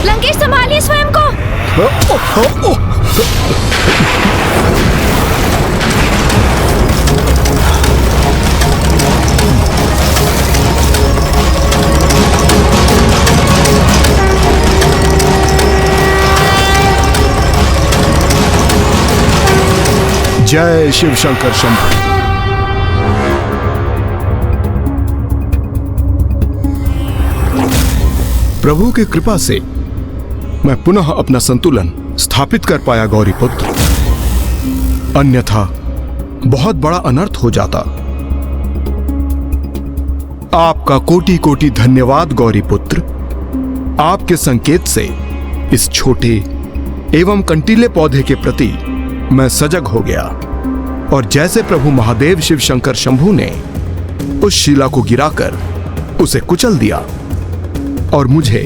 लंकेश, संभालिए स्वयं को। जय शिव शंकर शंभू। प्रभु की कृपा से मैं पुनः अपना संतुलन स्थापित कर पाया गौरीपुत्र, अन्यथा बहुत बड़ा अनर्थ हो जाता। आपका कोटि कोटि धन्यवाद गौरीपुत्र। आपके संकेत से इस छोटे एवं कंटीले पौधे के प्रति मैं सजग हो गया और जैसे प्रभु महादेव शिव शंकर शंभू ने उस शिला को गिराकर उसे कुचल दिया और मुझे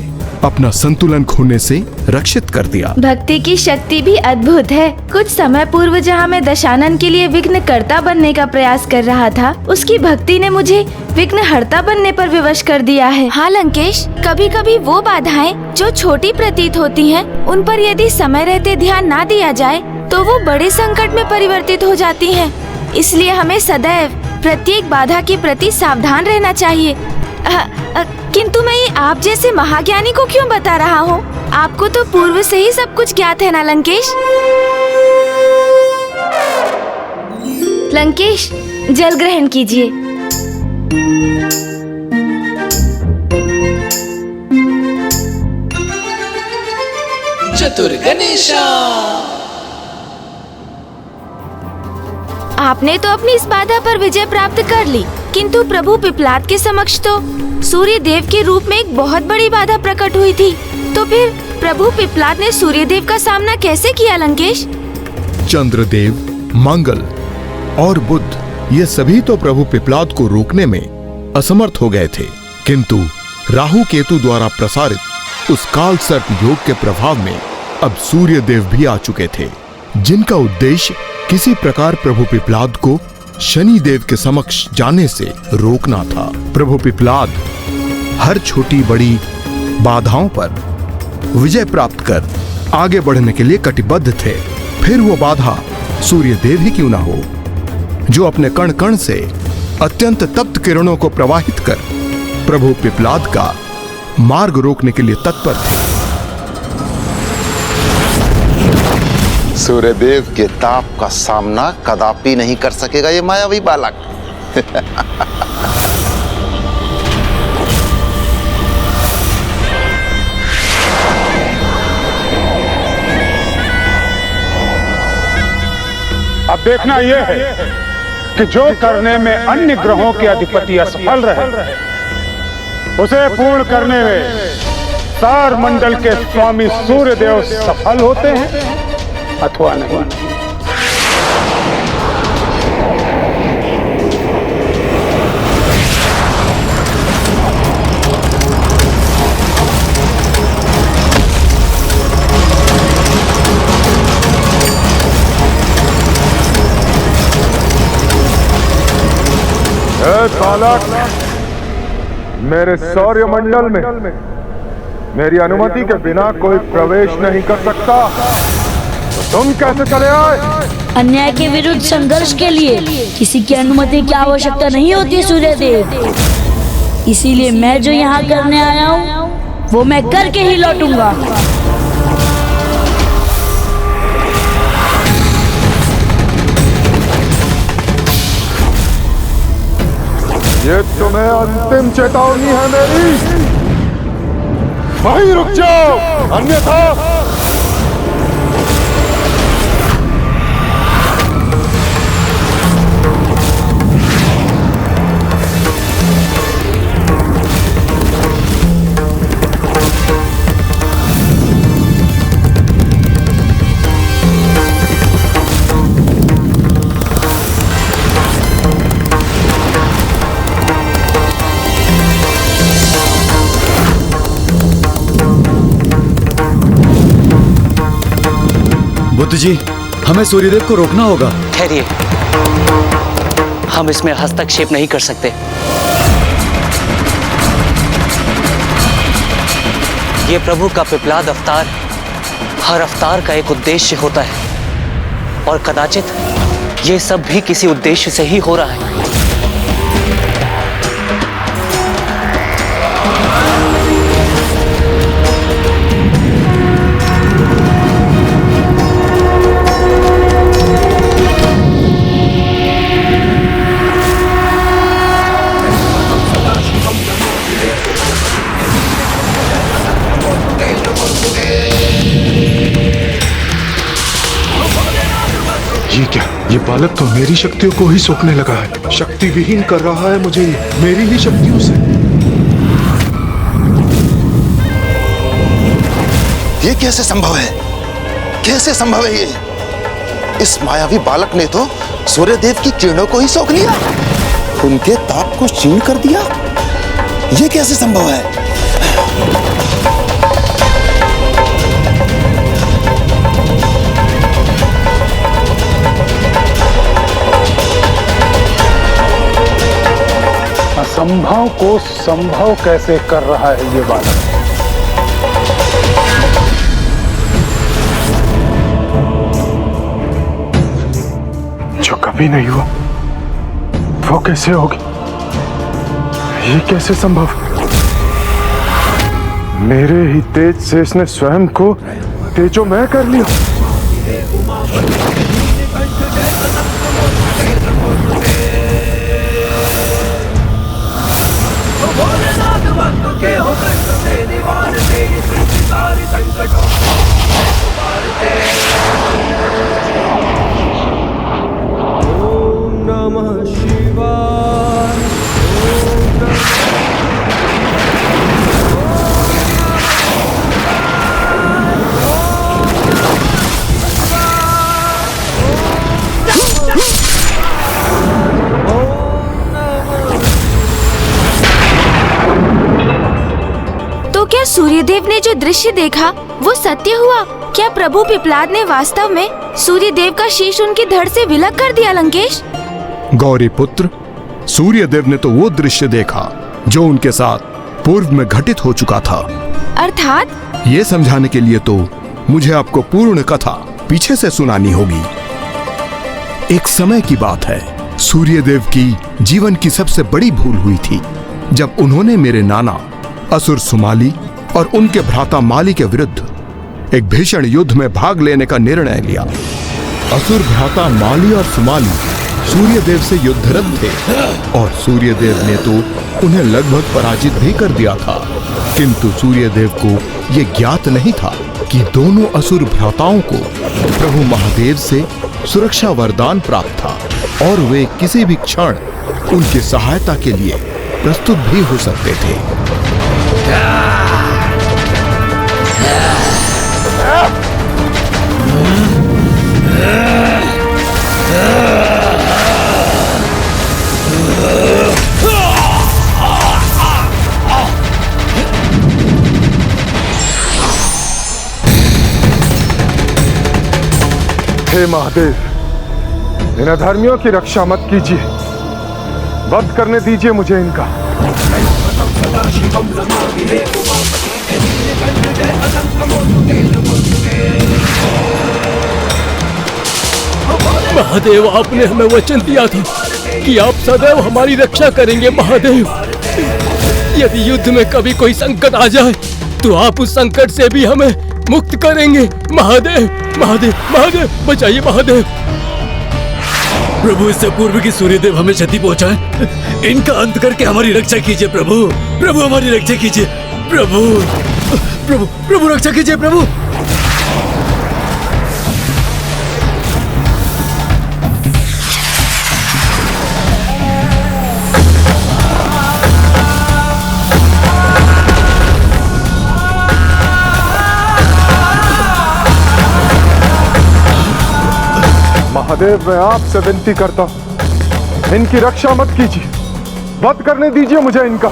अपना संतुलन खोने से रक्षित कर दिया। भक्ति की शक्ति भी अद्भुत है। कुछ समय पूर्व जहाँ मैं दशानन के लिए विघ्नकर्ता बनने का प्रयास कर रहा था, उसकी भक्ति ने मुझे विघ्नहर्ता बनने पर विवश कर दिया है। हाँ लंकेश, कभी कभी वो बाधाएं जो छोटी प्रतीत होती हैं, उन पर यदि समय रहते ध्यान ना दिया जाए तो वो बड़े संकट में परिवर्तित हो जाती हैं। इसलिए हमें सदैव प्रत्येक बाधा के प्रति सावधान रहना चाहिए। किंतु मैं ये आप जैसे महाज्ञानी को क्यों बता रहा हूँ? आपको तो पूर्व से ही सब कुछ ज्ञात है ना लंकेश? लंकेश, जल ग्रहण कीजिए। चतुर गणेशा। आपने तो अपनी इस बाधा पर विजय प्राप्त कर ली, किंतु प्रभु पिपलाद के समक्ष तो सूर्य देव के रूप में एक बहुत बड़ी बाधा प्रकट हुई थी। तो फिर प्रभु पिपलाद ने सूर्य देव का सामना कैसे किया लंकेश? चंद्रदेव, मंगल और बुध, ये सभी तो प्रभु पिपलाद को रोकने में असमर्थ हो गए थे, किंतु राहु केतु द्वारा प्रसारित उस काल सर्प योग के प्रभाव में अब सूर्य देव भी आ चुके थे, जिनका उद्देश्य किसी प्रकार प्रभु पिपलाद को शनि देव के समक्ष जाने से रोकना था। प्रभु पिपलाद हर छोटी बड़ी बाधाओं पर विजय प्राप्त कर आगे बढ़ने के लिए कटिबद्ध थे। फिर वो बाधा सूर्य देव ही क्यों ना हो, जो अपने कण कण से अत्यंत तप्त किरणों को प्रवाहित कर प्रभु पिपलाद का मार्ग रोकने के लिए तत्पर थे। सूर्यदेव के ताप का सामना कदापि नहीं कर सकेगा ये मायावी बालक। अब देखना यह है कि जो करने में अन्य ग्रहों के अधिपति असफल रहे, उसे पूर्ण करने में तार मंडल के स्वामी सूर्यदेव सफल होते हैं अथवा नहीं। बालक, मेरे सौर्य मंडल में मेरी अनुमति के बिना कोई प्रवेश नहीं कर सकता। तुम कैसे चले आए? अन्याय के विरुद्ध संघर्ष के लिए किसी की अनुमति की आवश्यकता नहीं होती सूर्यदेव। इसीलिए मैं जो यहाँ करने आया हूँ वो मैं करके ही लौटूंगा। ये तुम्हें अंतिम चेतावनी है मेरी। वहीं रुक जाओ, अन्यथा बुद्ध जी, हमें सूर्यदेव को रोकना होगा। ठहरिए, हम इसमें हस्तक्षेप नहीं कर सकते। ये प्रभु का पिपलाद अवतार, हर अवतार का एक उद्देश्य होता है और कदाचित ये सब भी किसी उद्देश्य से ही हो रहा है। ये क्या? ये बालक तो मेरी शक्तियों को ही सोखने लगा है। शक्ति विहीन कर रहा है मुझे ये, मेरी ही शक्तियों से। ये कैसे संभव है? कैसे संभव है ये? इस मायावी बालक ने तो सूर्यदेव की किरणों को ही सोख लिया, उनके ताप को क्षीण कर दिया। ये कैसे संभव है? असंभव को संभव कैसे कर रहा है ये बालक? जो कभी नहीं हुआ वो कैसे होगी? ये कैसे संभव? मेरे ही तेज से इसने स्वयं को तेजोमय कर लिया। क्या सूर्यदेव ने जो दृश्य देखा वो सत्य हुआ? क्या प्रभु पिपलाद ने वास्तव में सूर्यदेव का शीश उनकी धड़ से विलग कर दिया? लंकेश, गौरी पुत्र, सूर्यदेव ने तो वो दृश्य देखा जो उनके साथ पूर्व में घटित हो चुका था। अर्थात? ये समझाने के लिए तो मुझे आपको पूर्ण कथा पीछे से सुनानी होगी। एक समय की बात है, सूर्यदेव की जीवन की सबसे बड़ी भूल हुई थी जब उन्होंने मेरे नाना असुर सुमाली और उनके भ्राता माली के विरुद्ध एक भीषण युद्ध में भाग लेने का निर्णय लिया। असुर भ्राता माली और सुमाली सूर्यदेव से युद्धरत थे और सूर्यदेव ने तो उन्हें लगभग पराजित भी कर दिया था, किंतु सूर्यदेव को यह ज्ञात नहीं था कि दोनों असुर भ्राताओं को प्रभु महादेव से सुरक्षा वरदान प्राप्त था और वे किसी भी क्षण उनकी सहायता के लिए प्रस्तुत भी हो सकते थे। हे महादेव, इन अधर्मियों की रक्षा मत कीजिए, वध करने दीजिए मुझे इनका। महादेव, आपने हमें वचन दिया था कि आप सदैव हमारी रक्षा करेंगे। महादेव, यदि युद्ध में कभी कोई संकट आ जाए तो आप उस संकट से भी हमें मुक्त करेंगे। महादेव, महादेव, महादेव, बचाइए महादेव। प्रभु, इससे पूर्व की सूर्यदेव हमें क्षति पहुंचाए, इनका अंत करके हमारी रक्षा कीजिए प्रभु। प्रभु, हमारी रक्षा कीजिए प्रभु। प्रभु, प्रभु, रक्षा कीजिए प्रभु। महादेव, मैं आपसे विनती करता हूं, इनकी रक्षा मत कीजिए, वध करने दीजिए मुझे इनका।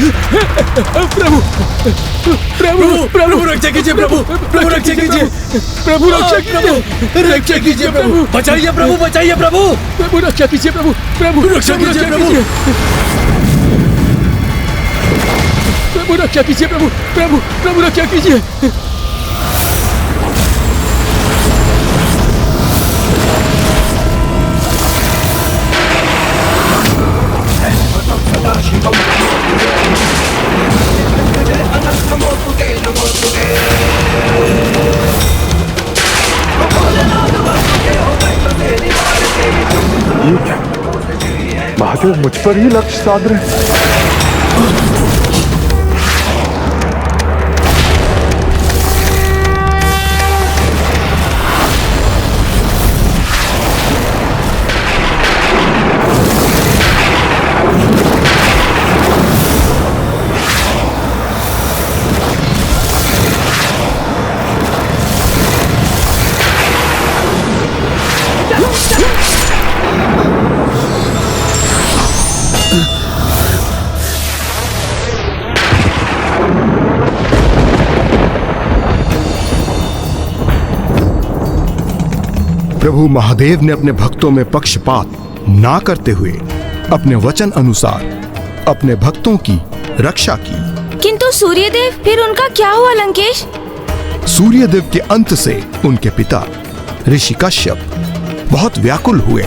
प्रभु प्रभु प्रभु रक्षा कीजिए प्रभु, प्रभु रक्षा कीजिए, प्रभु रक्षा कीजिए, रक्षा कीजिए प्रभु, बचाइए प्रभु, बचाइए प्रभु, प्रभु रक्षा कीजिए प्रभु, प्रभु रक्षा कीजिए प्रभु, प्रभु रक्षा कीजिए प्रभु, प्रभु रक्षा कीजिए। महादेव मुझ पर ही लक्ष्य साध रहे हैं। प्रभु महादेव ने अपने भक्तों में पक्षपात ना करते हुए अपने वचन अनुसार अपने भक्तों की रक्षा की। किंतु सूर्यदेव, फिर उनका क्या हुआ लंकेश? सूर्यदेव के अंत से उनके पिता ऋषि कश्यप बहुत व्याकुल हुए।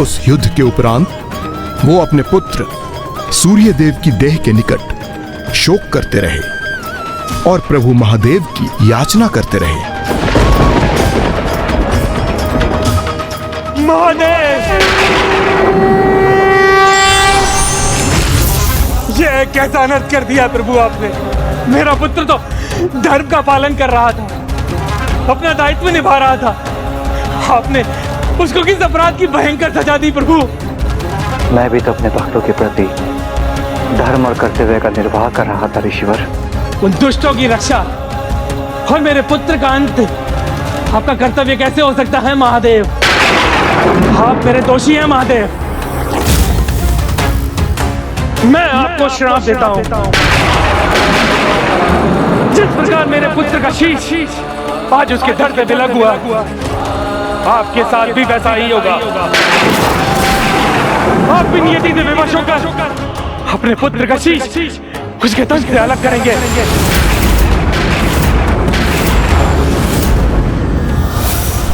उस युद्ध के उपरांत वो अपने पुत्र सूर्यदेव की देह के निकट शोक करते रहे और प्रभु महादेव की याचना करते रहे। महादेव, ये कैसा अनर्थ कर दिया प्रभु आपने। मेरा पुत्र तो धर्म का पालन कर रहा था, अपना दायित्व निभा रहा था, आपने उसको किस अपराध की भयंकर सजा दी प्रभु। मैं भी तो अपने भक्तों के प्रति धर्म और कर्तव्य का निर्वाह कर रहा था ऋषिवर। उन दुष्टों की रक्षा और मेरे पुत्र का अंत आपका कर्तव्य कैसे हो सकता है महादेव? आप मेरे दोषी हैं महादेव। मैं आपको श्राप देता हूं। जिस प्रकार मेरे पुत्र का शीश आज उसके धड़ पे बिलग हुआ, आपके साथ भी वैसा ही होगा। आप भी नियति से विवश होकर अपने पुत्र का शीश उसके तन से अलग करेंगे।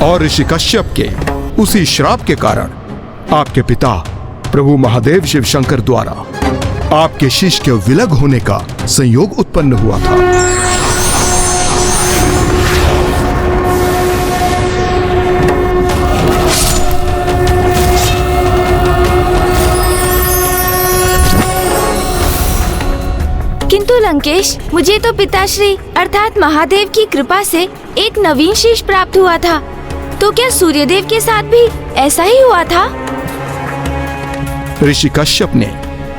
और ऋषि कश्यप के उसी श्राप के कारण आपके पिता प्रभु महादेव शिव शंकर द्वारा आपके शिष्य के विलग होने का संयोग उत्पन्न हुआ था। किंतु लंकेश, मुझे तो पिताश्री अर्थात महादेव की कृपा से एक नवीन शीश प्राप्त हुआ था, तो क्या सूर्यदेव के साथ भी ऐसा ही हुआ था? ऋषि कश्यप ने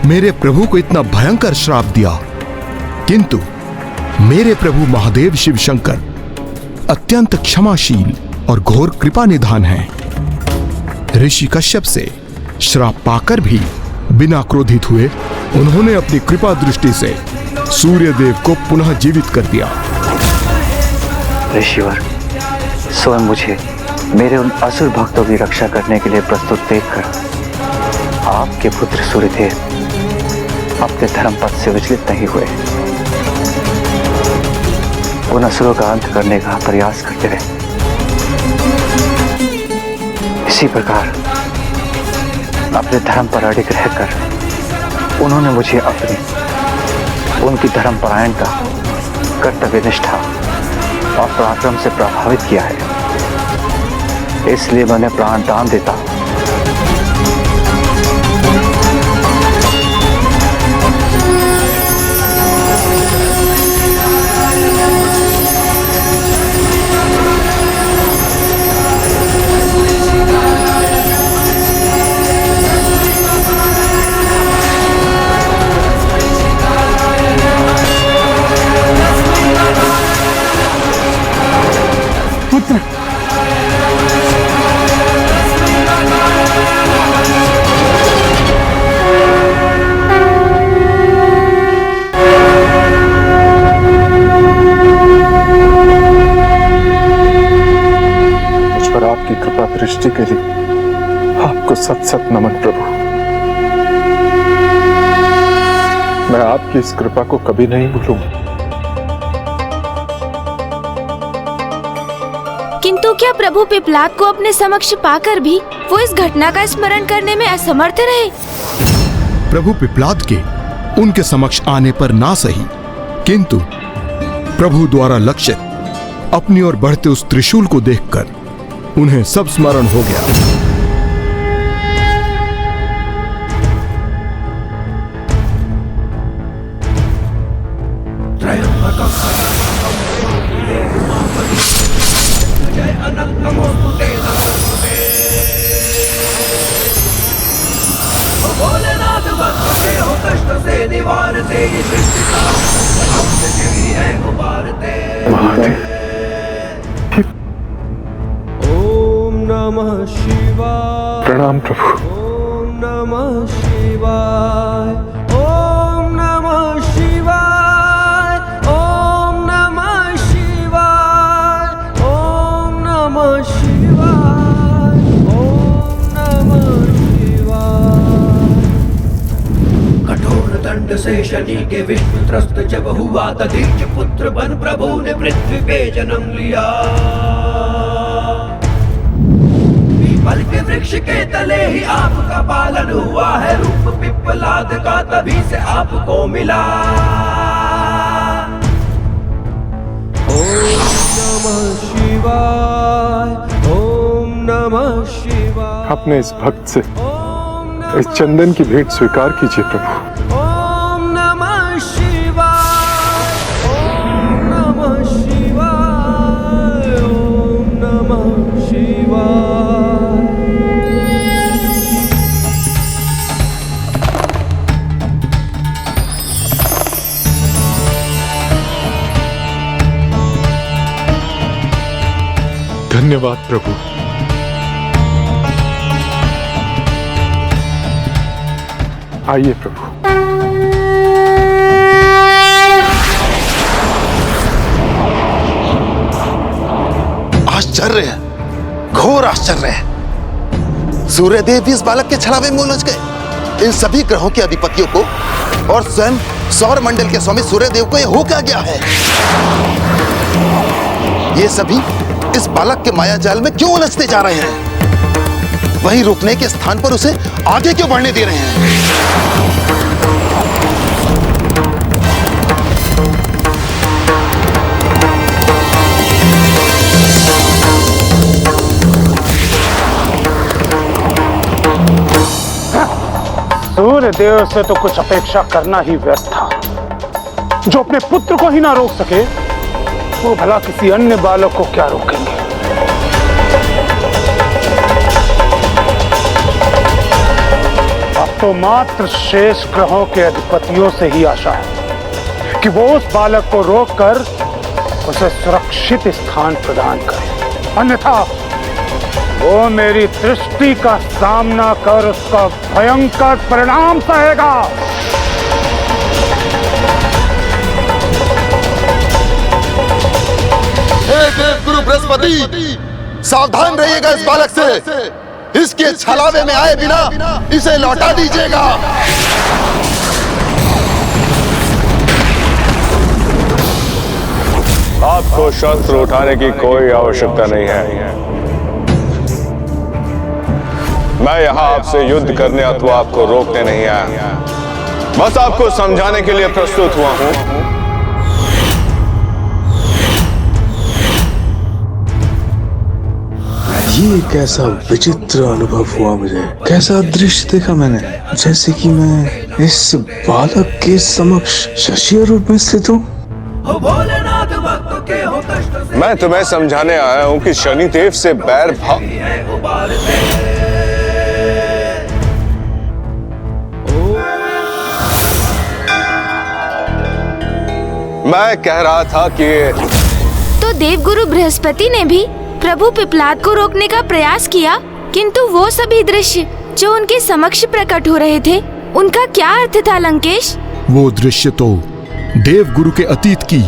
मेरे प्रभु को इतना भयंकर श्राप दिया, किंतु मेरे प्रभु महादेव शिव शंकर अत्यंत क्षमाशील और घोर कृपा निधान हैं। ऋषि कश्यप से श्राप पाकर भी बिना क्रोधित हुए उन्होंने अपनी कृपा दृष्टि से सूर्यदेव को पुनः जीवित कर दिया। ऋषिवर, स्वयं मुझे मेरे उन असुर भक्तों की रक्षा करने के लिए प्रस्तुत देखकर आपके पुत्र सूर्यदेव अपने धर्म पथ से विचलित नहीं हुए, उन असुरों का अंत करने का प्रयास करते रहे। इसी प्रकार अपने धर्म पर अडिग रहकर उन्होंने मुझे उनकी धर्मपरायणता, कर्तव्य निष्ठा और पराक्रम से प्रभावित किया है। इसलिए मैं उन्हें प्राण दान देता हूं। दृष्टि के लिए आपको सत सत नमन प्रभु। मैं आपकी इस कृपा को कभी नहीं भूलूंगा। किंतु क्या प्रभु पिपलाद को अपने समक्ष पाकर भी वो इस घटना का स्मरण करने में असमर्थ रहे? प्रभु पिपलाद के उनके समक्ष आने पर ना सही, किंतु प्रभु द्वारा लक्षित अपनी ओर बढ़ते उस त्रिशूल को देखकर उन्हें सब स्मरण हो गया। ओम नमः शिवाय। प्रणाम प्रभु। ओम नमः शिवाय। ओम नमः शिवाय। ओम नमः शिवाय। ओम नमः शिवाय। ओम नमः शिवाय। कठोर दंड से शनि के विष्णु त्रस्त जब हुआ दधीच पुत्र बन प्रभु ने पृथ्वी पे जन्म लिया। पीपल के वृक्ष के तले ही आपका पालन हुआ है, रूप पिपलाद का तभी से आपको मिला। ओम नमः शिवाय। ओम नमः शिवाय। अपने इस भक्त से इस चंदन की भेंट स्वीकार कीजिए प्रभु। ओम नमः शिवाय। ओम नमः शिवाय। ओम नमः शिवाय। धन्यवाद प्रभु। आइए प्रभु। आश्चर्य है, घोर आश्चर्य है। सूर्यदेव भी इस बालक के छलावे में उलझ गए। इन सभी ग्रहों के अधिपतियों को और स्वयं सौर मंडल के स्वामी सूर्यदेव को यह हो क्या गया है? ये सभी इस बालक के माया जाल में क्यों उलझते जा रहे हैं? वहीं रुकने के स्थान पर उसे आगे क्यों बढ़ने दे रहे हैं? सूर्यदेव से तो कुछ अपेक्षा करना ही व्यर्थ था। जो अपने पुत्र को ही ना रोक सके, वो भला किसी अन्य बालक को क्या रोकेंगे? अब तो मात्र शेष ग्रहों के अधिपतियों से ही आशा है कि वो उस बालक को रोककर उसे सुरक्षित स्थान प्रदान करे, अन्यथा वो मेरी दृष्टि का सामना कर उसका भयंकर परिणाम सहेगा। देव गुरु बृहस्पति, सावधान रहिएगा इस बालक से। इसके छलावे में आए बिना इसे लौटा दीजिएगा। आपको शस्त्र उठाने की कोई आवश्यकता नहीं है। मैं यहाँ आपसे युद्ध करने अथवा आपको रोकने नहीं आया, बस आपको समझाने के लिए प्रस्तुत हुआ हूँ। ये कैसा विचित्र अनुभव हुआ मुझे। कैसा दृश्य देखा मैंने, जैसे कि मैं इस बालक के समक्ष शशीय रूप में स्थित हूँ। मैं तुम्हें समझाने आया हूँ कि शनिदेव से बैर भाव। मैं कह रहा था कि तो देवगुरु बृहस्पति ने भी प्रभु पिपलाद को रोकने का प्रयास किया, किंतु वो सभी दृश्य जो उनके समक्ष प्रकट हो रहे थे, उनका क्या अर्थ था लंकेश? वो दृश्य तो देवगुरु के अतीत की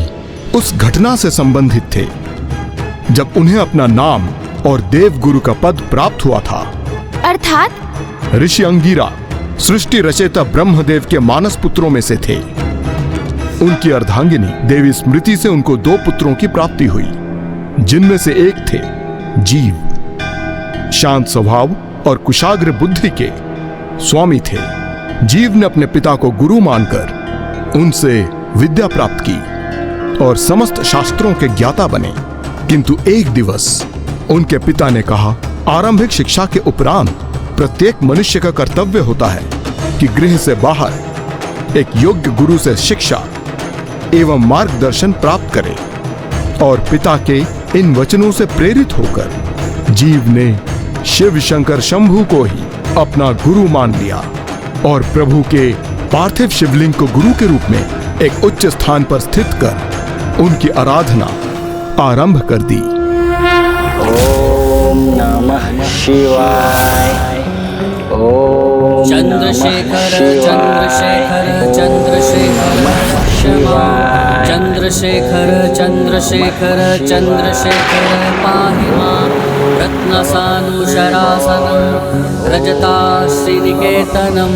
उस घटना से संबंधित थे, जब उन्हें अपना नाम और देव गुरु का पद प्राप्त हुआ था। अर्थात ऋषि अंगिरा सृष्टि रचयिता ब्रह्मदेव के मानस पुत्रों में से थे। उनकी अर्धांगिनी देवी स्मृति से उनको 2 पुत्रों की प्राप्ति हुई, जिनमें से एक थे जीव। शांत स्वभाव और कुशाग्र बुद्धि के स्वामी थे। जीव ने अपने पिता को गुरु मानकर उनसे विद्या प्राप्त की और समस्त शास्त्रों के ज्ञाता बने। किंतु एक दिवस उनके पिता ने कहा, आरंभिक शिक्षा के उपरांत प्रत्येक मनुष्य का कर्तव्य होता है कि गृह से बाहर एक योग्य गुरु से शिक्षा एवं मार्गदर्शन प्राप्त करे। और पिता के इन वचनों से प्रेरित होकर जीव ने शिव शंकर शंभु को ही अपना गुरु मान लिया और प्रभु के पार्थिव शिवलिंग को गुरु के रूप में एक उच्च स्थान पर स्थित कर उनकी आराधना आरंभ कर दी। ओम नमः शिवाय। ओम चंद्रशेखर चंद्रशेखर चंद्रशेखर शिवाय। चंद्रशेखर चंद्रशेखर चंद्रशेखर पाहि मां। रत्नसानुशरासनं रजताश्रीनिकेतनं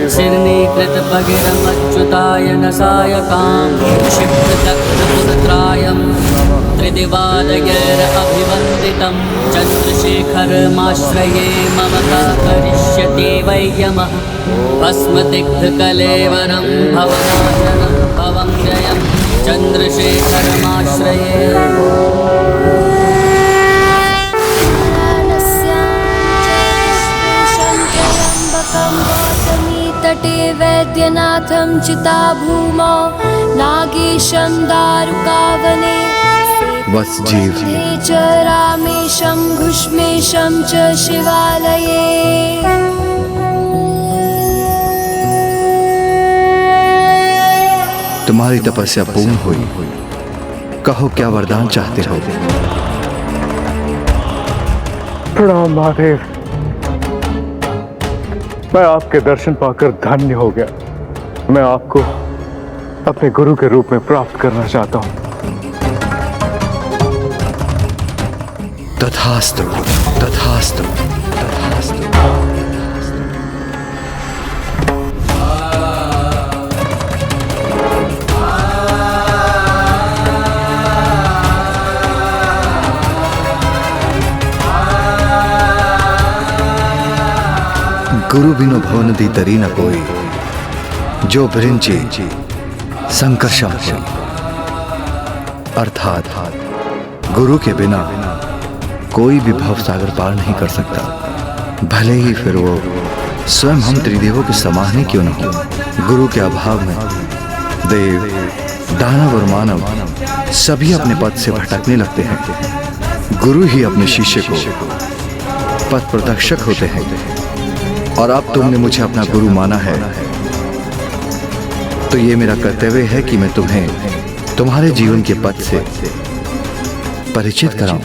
शिरनीकृतभगिरमच्युताय सायकां क्षिप्रदग्धपुरत्रायं त्रिदिवादगैरभिवन्दितं चन्द्रशेखरमाश्रये ममता करिष्यति वै यमः। भस्मदिग्धकलेवरं भवनाशनं भवं जयं चन्द्रशेखरमाश्रये। तटे वैद्यनाथं चिताभूमौ नागेशं दारुकावने वसुजीव च रामेशं घुष्मेशं च शिवालये। तुम्हारी तपस्या पूर्ण हुई, कहो क्या वरदान चाहते हो? प्रणाम महादेव, मैं आपके दर्शन पाकर धन्य हो गया। मैं आपको अपने गुरु के रूप में प्राप्त करना चाहता हूं। तथास्तु तथास्तु तथास्तु। गुरु बिनु भवन दी तरी न कोई, जो भृंची संकर्षम होई। अर्थात गुरु के बिना कोई भी भव सागर पार नहीं कर सकता, भले ही फिर वो स्वयं हम त्रिदेवों के समान ही क्यों न हो। गुरु के अभाव में देव, दानव और मानव सभी अपने पद से भटकने लगते हैं। गुरु ही अपने शिष्य को पथ प्रदर्शक होते हैं। और अब तुमने मुझे अपना गुरु माना है, तो ये मेरा कर्तव्य है कि मैं तुम्हें तुम्हारे जीवन के पथ से परिचित कराऊं।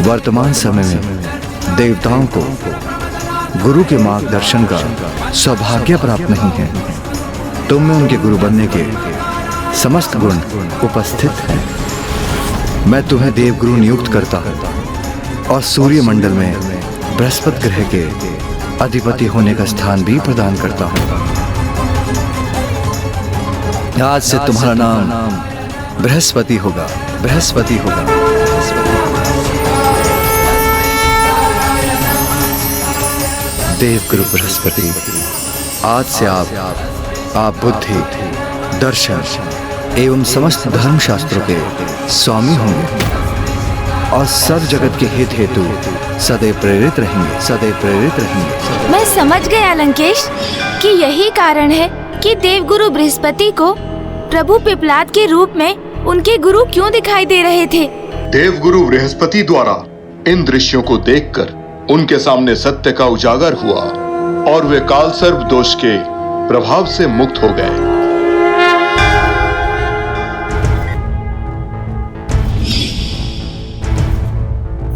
वर्तमान समय में देवताओं को गुरु के मार्गदर्शन का सौभाग्य प्राप्त नहीं है। तुम में उनके गुरु बनने के समस्त गुण उपस्थित हैं। मैं तुम्हें देवगुरु नियुक्त करता हूं और सूर्य मंडल में बृहस्पति ग्रह के अधिपति होने का स्थान भी प्रदान करता हूं। आज से तुम्हारा नाम बृहस्पति होगा, बृहस्पति होगा। देवगुरु बृहस्पति, आज से आप बुद्धि, दर्शन एवं समस्त धर्म शास्त्रों के स्वामी होंगे और सब जगत के हित हेतु सदैव प्रेरित रहेंगे, सदैव प्रेरित रहेंगे। मैं समझ गया लंकेश कि यही कारण है कि देवगुरु बृहस्पति को प्रभु पिपलाद के रूप में उनके गुरु क्यों दिखाई दे रहे थे। देवगुरु बृहस्पति द्वारा इन दृश्यों को देखकर उनके सामने सत्य का उजागर हुआ और वे काल सर्प दोष के प्रभाव से मुक्त हो गए।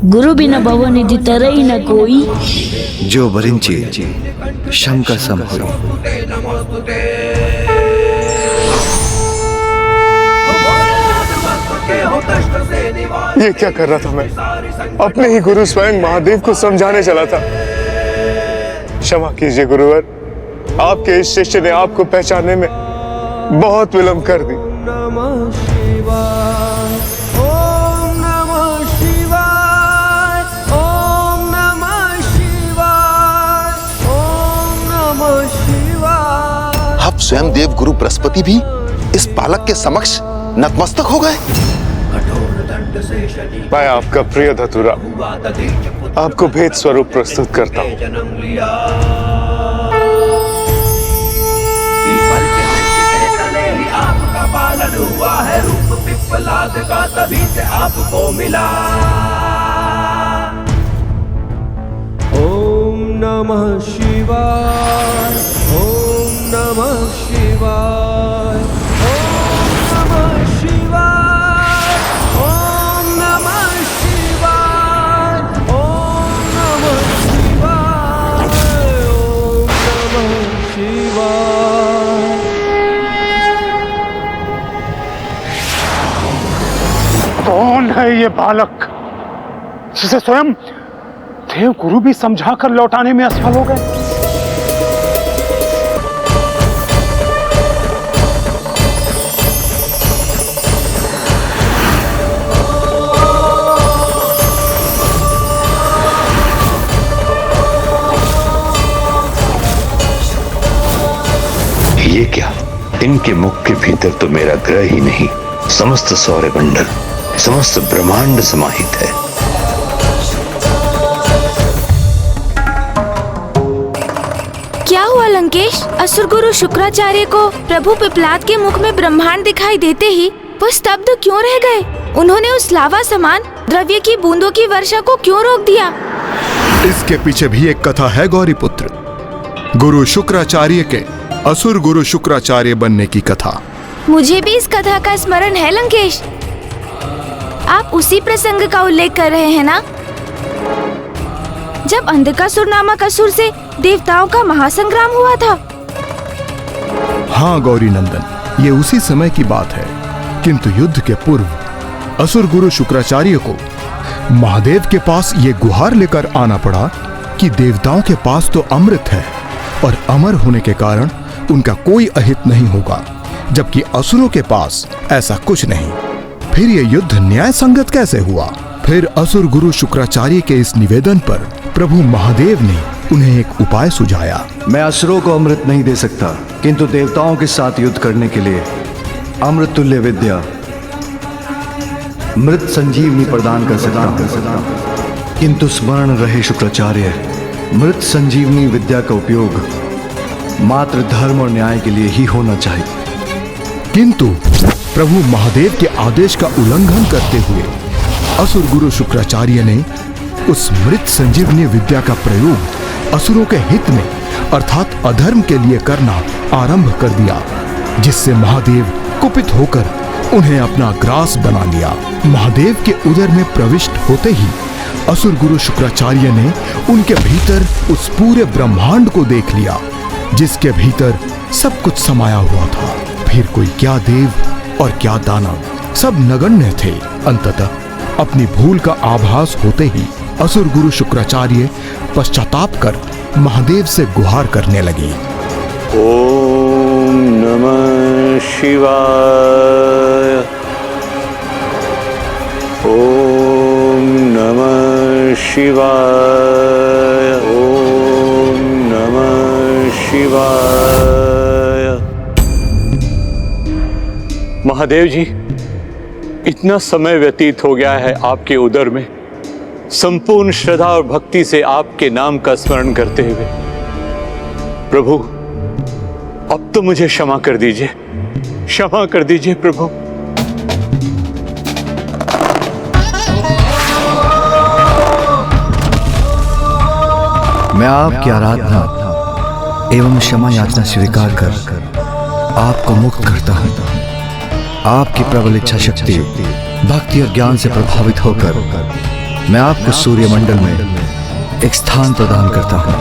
गुरु बिना भवन निधि तरई न कोई, जो बरिंची शंकर सम होई। हो कष्ट से निवार ये क्या कर रहा था मैं? अपने ही गुरु स्वयं महादेव को समझाने चला था। क्षमा कीजिए गुरुवर, आपके इस शिष्य ने आपको पहचानने में बहुत विलंब कर दी। नमः शिवाय, ओम नमः शिवाय, ओम नमः शिवाय, ओम नमः शिवाय। अब स्वयं देव गुरु बृहस्पति भी इस बालक के समक्ष नतमस्तक हो गए। मैं आपका प्रिय धतुरा आपको भेद स्वरूप प्रस्तुत करता हूँ। आपका पालन हुआ है, रूप पिप्पलाद का तभी से आपको मिला। ओम नमः शिवाय, ओम नमः शिवाय, ओम नमः शिवाय, ओम नमः शिवाय, ओम नमः शिवाय, ओम नमः शिवाय। कौन है ये बालक जिसे स्वयं देव गुरु भी समझा कर लौटाने में असफल हो गए? ये क्या? इनके मुख के भीतर तो मेरा ग्रह ही नहीं, समस्त सौरमंडल, समस्त ब्रह्मांड समाहित है। क्या हुआ लंकेश? असुर गुरु शुक्राचार्य को प्रभु पिप्पलाद के मुख में ब्रह्मांड दिखाई देते ही वो स्तब्ध क्यों रह गए? उन्होंने उस लावा समान द्रव्य की बूंदों की वर्षा को क्यों रोक दिया? इसके पीछे भी एक कथा है गौरी पुत्र, गुरु शुक्राचार्य के असुर गुरु शुक्राचार्य बनने की कथा। मुझे भी इस कथा का स्मरण है लंकेश। आप उसी प्रसंग का उल्लेख कर रहे हैं ना, जब अंधकासुर नामक असुर से देवताओं का महासंग्राम हुआ था? हाँ गौरी नंदन, ये उसी समय की बात है, किंतु युद्ध के पूर्व असुर गुरु शुक्राचार्य को महादेव के पास ये गुहार लेकर आना पड़ा कि देवताओं के पास तो अमृत है और अमर होने के कारण उनका कोई अहित नहीं होगा, जबकि असुरों के पास ऐसा कुछ नहीं। फिर ये युद्ध न्याय संगत कैसे हुआ? फिर असुर गुरु शुक्राचार्य के इस निवेदन पर प्रभु महादेव ने उन्हें एक उपाय सुझाया। मैं असुरों को अमृत नहीं दे सकता, किंतु देवताओं के साथ युद्ध करने के लिए अमृत तुल्य विद्या मृत संजीवनी प्रदान कर सकता हूं। किंतु स्मरण रहे शुक्राचार्य, मृत संजीवनी विद्या का उपयोग मात्र धर्म और न्याय के लिए ही होना चाहिए। किंतु प्रभु महादेव के आदेश का उल्लंघन करते हुए असुर गुरु शुक्राचार्य ने उस मृत संजीवनी विद्या का प्रयोग असुरों के हित में अर्थात अधर्म के लिए करना आरंभ कर दिया, जिससे महादेव कुपित होकर उन्हें अपना ग्रास बना लिया। महादेव के उदर में प्रविष्ट होते ही असुर गुरु शुक्राचार्य ने उनके भीतर उस पूरे ब्रह्मांड को देख लिया, जिसके भीतर सब कुछ समाया हुआ था। फिर कोई क्या देव और क्या दानव, सब नगण्य थे। अंततः अपनी भूल का आभास होते ही असुर गुरु शुक्राचार्य पश्चाताप कर महादेव से गुहार करने लगे। ओम नमः शिवाय, ओम नमः शिवाय, ओम नमः शिवाय। महादेव जी, इतना समय व्यतीत हो गया है आपके उदर में, संपूर्ण श्रद्धा और भक्ति से आपके नाम का स्मरण करते हुए। प्रभु, अब तो मुझे क्षमा कर दीजिए, क्षमा कर दीजिए प्रभु। मैं आपकी आराधना एवं क्षमा याचना स्वीकार कर आपको मुक्त करता हूँ। आपकी प्रबल इच्छा शक्ति, भक्ति और ज्ञान से प्रभावित होकर मैं आपको सूर्यमंडल में एक स्थान प्रदान करता हूँ।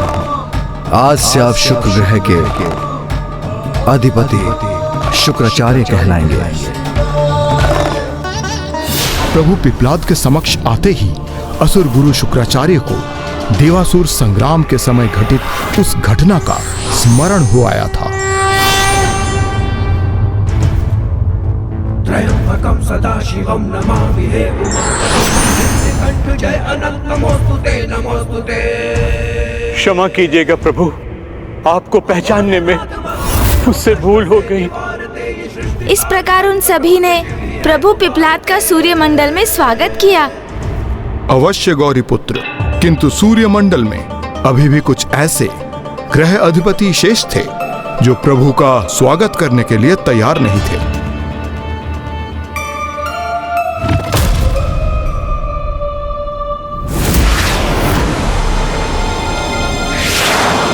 आज से आप शुक्र ग्रह के अधिपति शुक्राचार्य कहलाएंगे। प्रभु पिप्लाद के समक्ष आते ही असुर गुरु शुक्राचार्य को देवासुर संग्राम के समय घटित उस घटना का स्मरण हो आया था। त्रयंबकं सदाशिवं नमामि हे उमापति जय अनंत नमोस्तुते नमोस्तुते। क्षमा कीजिएगा प्रभु, आपको पहचानने में मुझसे भूल हो गई। इस प्रकार उन सभी ने प्रभु पिप्लाद का सूर्यमंडल में स्वागत किया। अवश्य गौरी पुत्र, किंतु सूर्यमंडल में अभी भी कुछ ऐसे ग्रह अधिपति शेष थे जो प्रभु का स्वागत करने के लिए तैयार नहीं थे।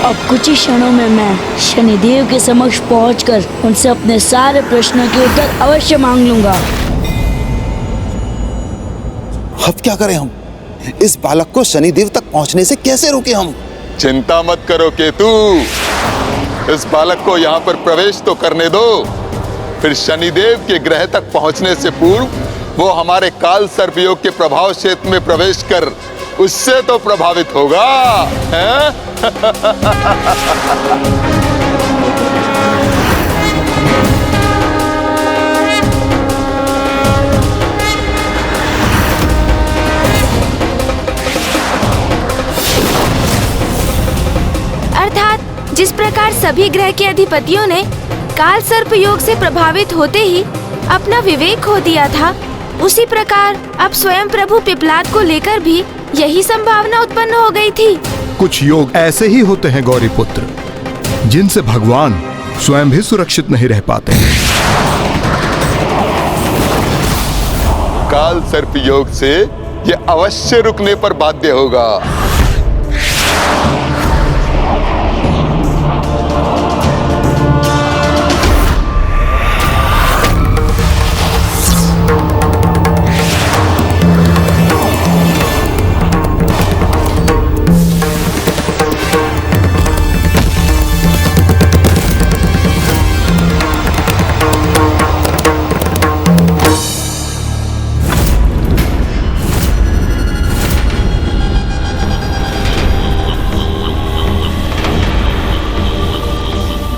अब कुछ ही क्षणों में मैं शनिदेव के समक्ष पहुंचकर उनसे अपने सारे प्रश्नों के उत्तर अवश्य मांग लूंगा। अब क्या करें हम? इस बालक को शनिदेव तक पहुंचने से कैसे रोके हम? चिंता मत करो केतु, इस बालक को यहाँ पर प्रवेश तो करने दो, फिर शनिदेव के ग्रह तक पहुंचने से पूर्व वो हमारे काल सर्प योग के प्रभाव क्षेत्र में प्रवेश कर उससे तो प्रभावित होगा, हैं? अर्थात जिस प्रकार सभी ग्रह के अधिपतियों ने काल सर्प योग से प्रभावित होते ही अपना विवेक खो दिया था, उसी प्रकार अब स्वयं प्रभु पिप्लाद को लेकर भी यही संभावना उत्पन्न हो गई थी। कुछ योग ऐसे ही होते हैं गौरी पुत्र, जिनसे भगवान स्वयं भी सुरक्षित नहीं रह पाते। काल सर्प योग से ये अवश्य रुकने पर बाध्य होगा।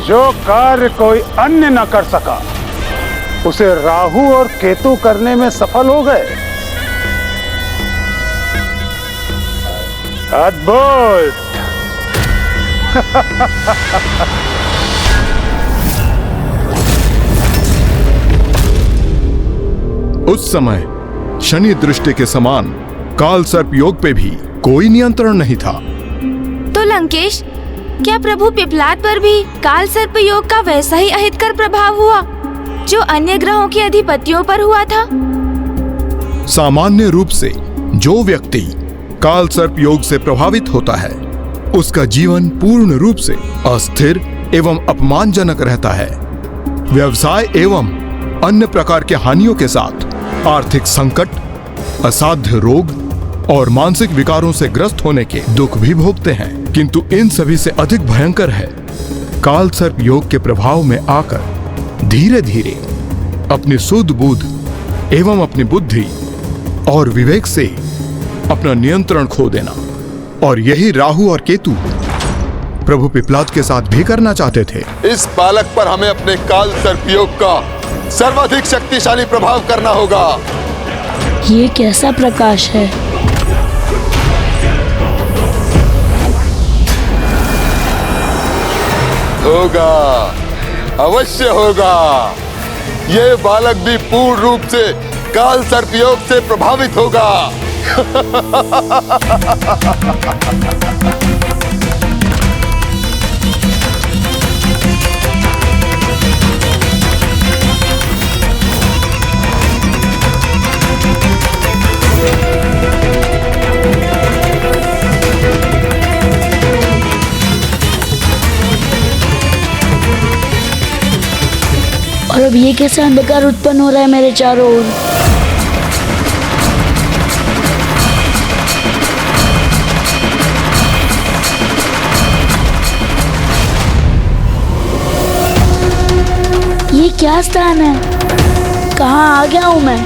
जो कार्य कोई अन्य न कर सका उसे राहु और केतु करने में सफल हो गए। अद्भुत। उस समय शनि दृष्टि के समान काल सर्प योग पे भी कोई नियंत्रण नहीं था। तो लंकेश, क्या प्रभु पिप्लाद पर भी काल सर्प योग का वैसा ही अहितकर प्रभाव हुआ जो अन्य ग्रहों के अधिपतियों पर हुआ था? सामान्य रूप से जो व्यक्ति काल सर्प योग से प्रभावित होता है उसका जीवन पूर्ण रूप से अस्थिर एवं अपमानजनक रहता है। व्यवसाय एवं अन्य प्रकार के हानियों के साथ आर्थिक संकट, असाध्य रोग और मानसिक विकारों से ग्रस्त होने के दुख भी भोगते हैं। किंतु इन सभी से अधिक भयंकर है काल सर्प योग के प्रभाव में आकर धीरे धीरे अपनी शुद्ध बुद्ध एवं अपनी बुद्धि और विवेक से अपना नियंत्रण खो देना। और यही राहु और केतु प्रभु पिप्लाद के साथ भी करना चाहते थे। इस बालक पर हमें अपने काल सर्प योग का सर्वाधिक शक्तिशाली प्रभाव करना होगा। ये कैसा प्रकाश है? होगा, अवश्य होगा। ये बालक भी पूर्ण रूप से काल सर्प योग से प्रभावित होगा। और अब ये कैसा अंधकार उत्पन्न हो रहा है मेरे चारों ओर? ये क्या स्थान है? कहाँ आ गया हूँ मैं?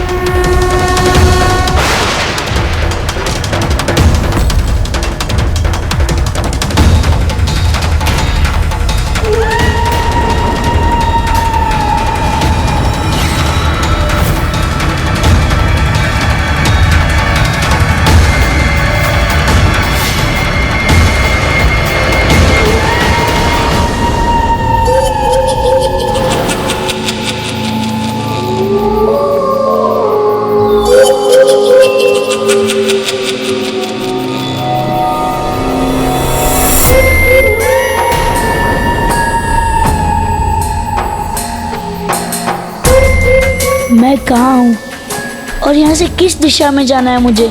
और यहाँ से किस दिशा में जाना है मुझे?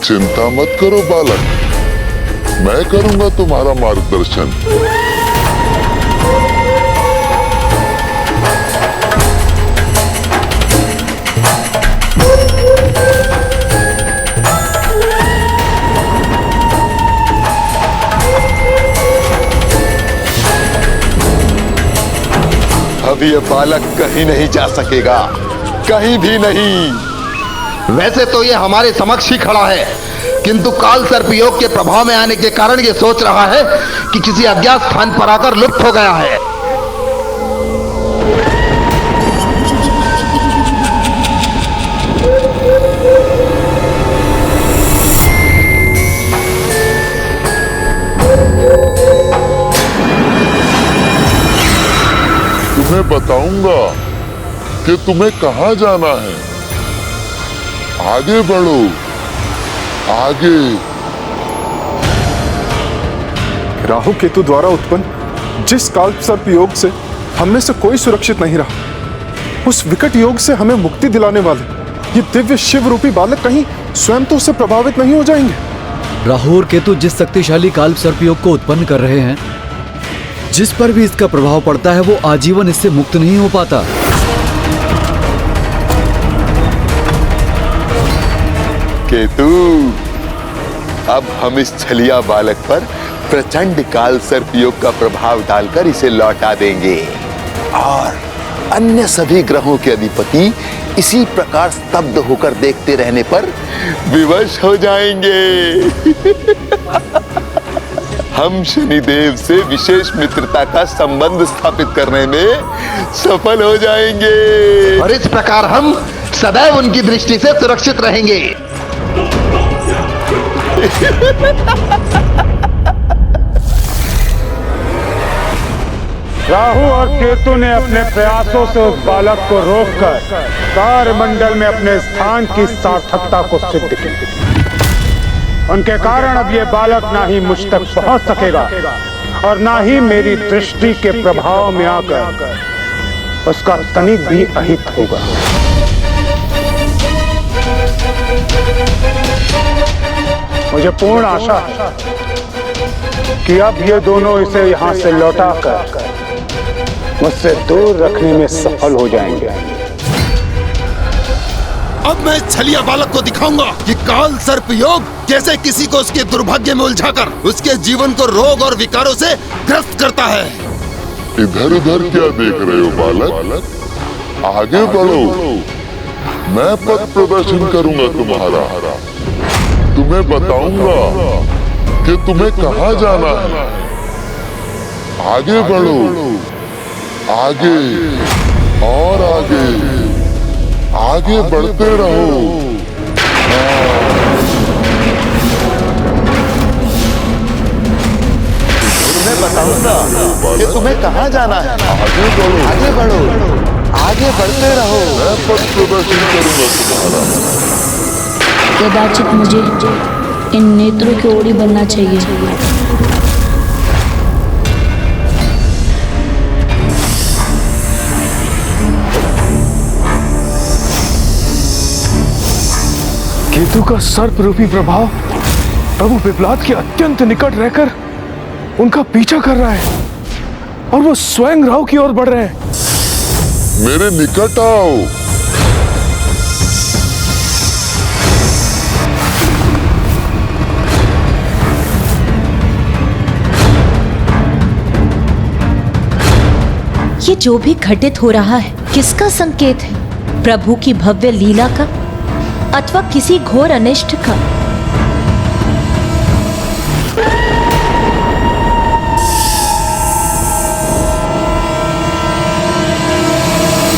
चिंता मत करो बालक, मैं करूंगा तुम्हारा मार्गदर्शन। अब ये बालक कहीं नहीं जा सकेगा, कहीं भी नहीं। वैसे तो ये हमारे समक्ष ही खड़ा है, किंतु काल सर्प योग के प्रभाव में आने के कारण ये सोच रहा है कि किसी अज्ञात स्थान पर आकर लुप्त हो गया है। तुम्हें बताऊंगा कि तुम्हें कहां जाना है। आगे बढ़ो, आगे। राहु केतु द्वारा उत्पन्न जिस काल सर्प योग से हमने से कोई सुरक्षित नहीं रहा, उस विकट योग से हमें मुक्ति दिलाने वाले ये दिव्य शिव रूपी बालक कहीं स्वयं तो उससे प्रभावित नहीं हो जाएंगे? राहु और केतु जिस शक्तिशाली काल सर्प योग को उत्पन्न कर रहे हैं, जिस पर भी इसका प्रभाव पड़ता है वो आजीवन इससे मुक्त नहीं हो पाता। केतु, अब हम इस छलिया बालक पर प्रचंड काल सर्प योग का प्रभाव डालकर इसे लौटा देंगे और अन्य सभी ग्रहों के अधिपति इसी प्रकार स्तब्ध होकर देखते रहने पर विवश हो जाएंगे। हम शनिदेव से विशेष मित्रता का संबंध स्थापित करने में सफल हो जाएंगे और इस प्रकार हम सदैव उनकी दृष्टि से सुरक्षित रहेंगे। राहु और केतु ने अपने प्रयासों से उस बालक को रोककर तारमंडल में अपने स्थान की सार्थकता को सिद्ध किया। उनके कारण अब ये बालक ना ही मुझ तक पहुंच सकेगा और ना ही मेरी दृष्टि के प्रभाव में आकर उसका तनिक भी अहित होगा। मुझे पूर्ण आशा है कि अब ये दोनों इसे यहां से लौटाकर मुझसे दूर रखने में सफल हो जाएंगे। अब मैं छलिया बालक को दिखाऊंगा कि काल सर्प योग कैसे किसी को उसके दुर्भाग्य में उलझाकर उसके जीवन को रोग और विकारों से ग्रस्त करता है। इधर उधर क्या देख रहे हो बालक, आगे बढ़ो, मैं पथ प्रदर्शन करूंगा तुम्हारा। तुम्हें बताऊंगा कि तुम्हें कहां जाना है। आगे बढ़ो, आगे और आगे, आगे बढ़ते रहो। तुम्हें बताऊंगा कि तुम्हें कहां जाना है। आगे बढ़ो, आगे बढ़ो, आगे बढ़ते रहो। मैं पथ प्रदर्शन करूंगा तुम्हारा। कदाचित मुझे इन नेत्रों की ओर ही बनना चाहिए। केतु का सर्प रूपी प्रभाव प्रभु पिपलाद के अत्यंत निकट रहकर उनका पीछा कर रहा है और वो स्वयं राहु की ओर बढ़ रहे हैं। मेरे निकट आओ। ये जो भी घटित हो रहा है किसका संकेत है? प्रभु की भव्य लीला का अथवा किसी घोर अनिष्ट का?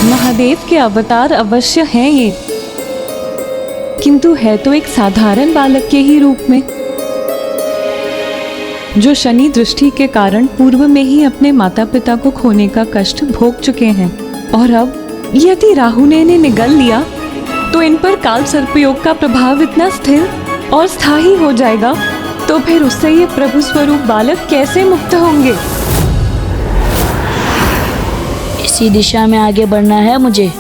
महादेव के अवतार अवश्य हैं ये, किंतु है तो एक साधारण बालक के ही रूप में, जो शनि दृष्टि के कारण पूर्व में ही अपने माता पिता को खोने का कष्ट भोग चुके हैं। और अब यदि राहु ने इन्हें निगल लिया तो इन पर काल सर्पयोग का प्रभाव इतना स्थिर और स्थायी हो जाएगा, तो फिर उससे ये प्रभु स्वरूप बालक कैसे मुक्त होंगे? इसी दिशा में आगे बढ़ना है मुझे।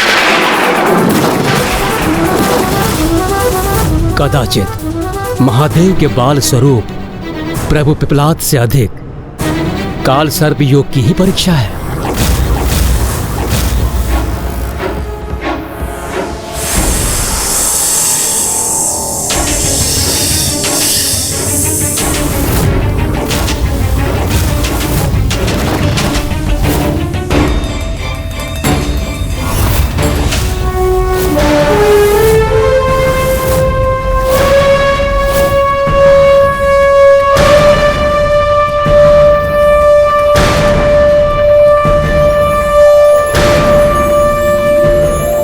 कदाचित महादेव के बाल स्वरूप प्रभु पिपलाद से अधिक काल सर्प योग की ही परीक्षा है।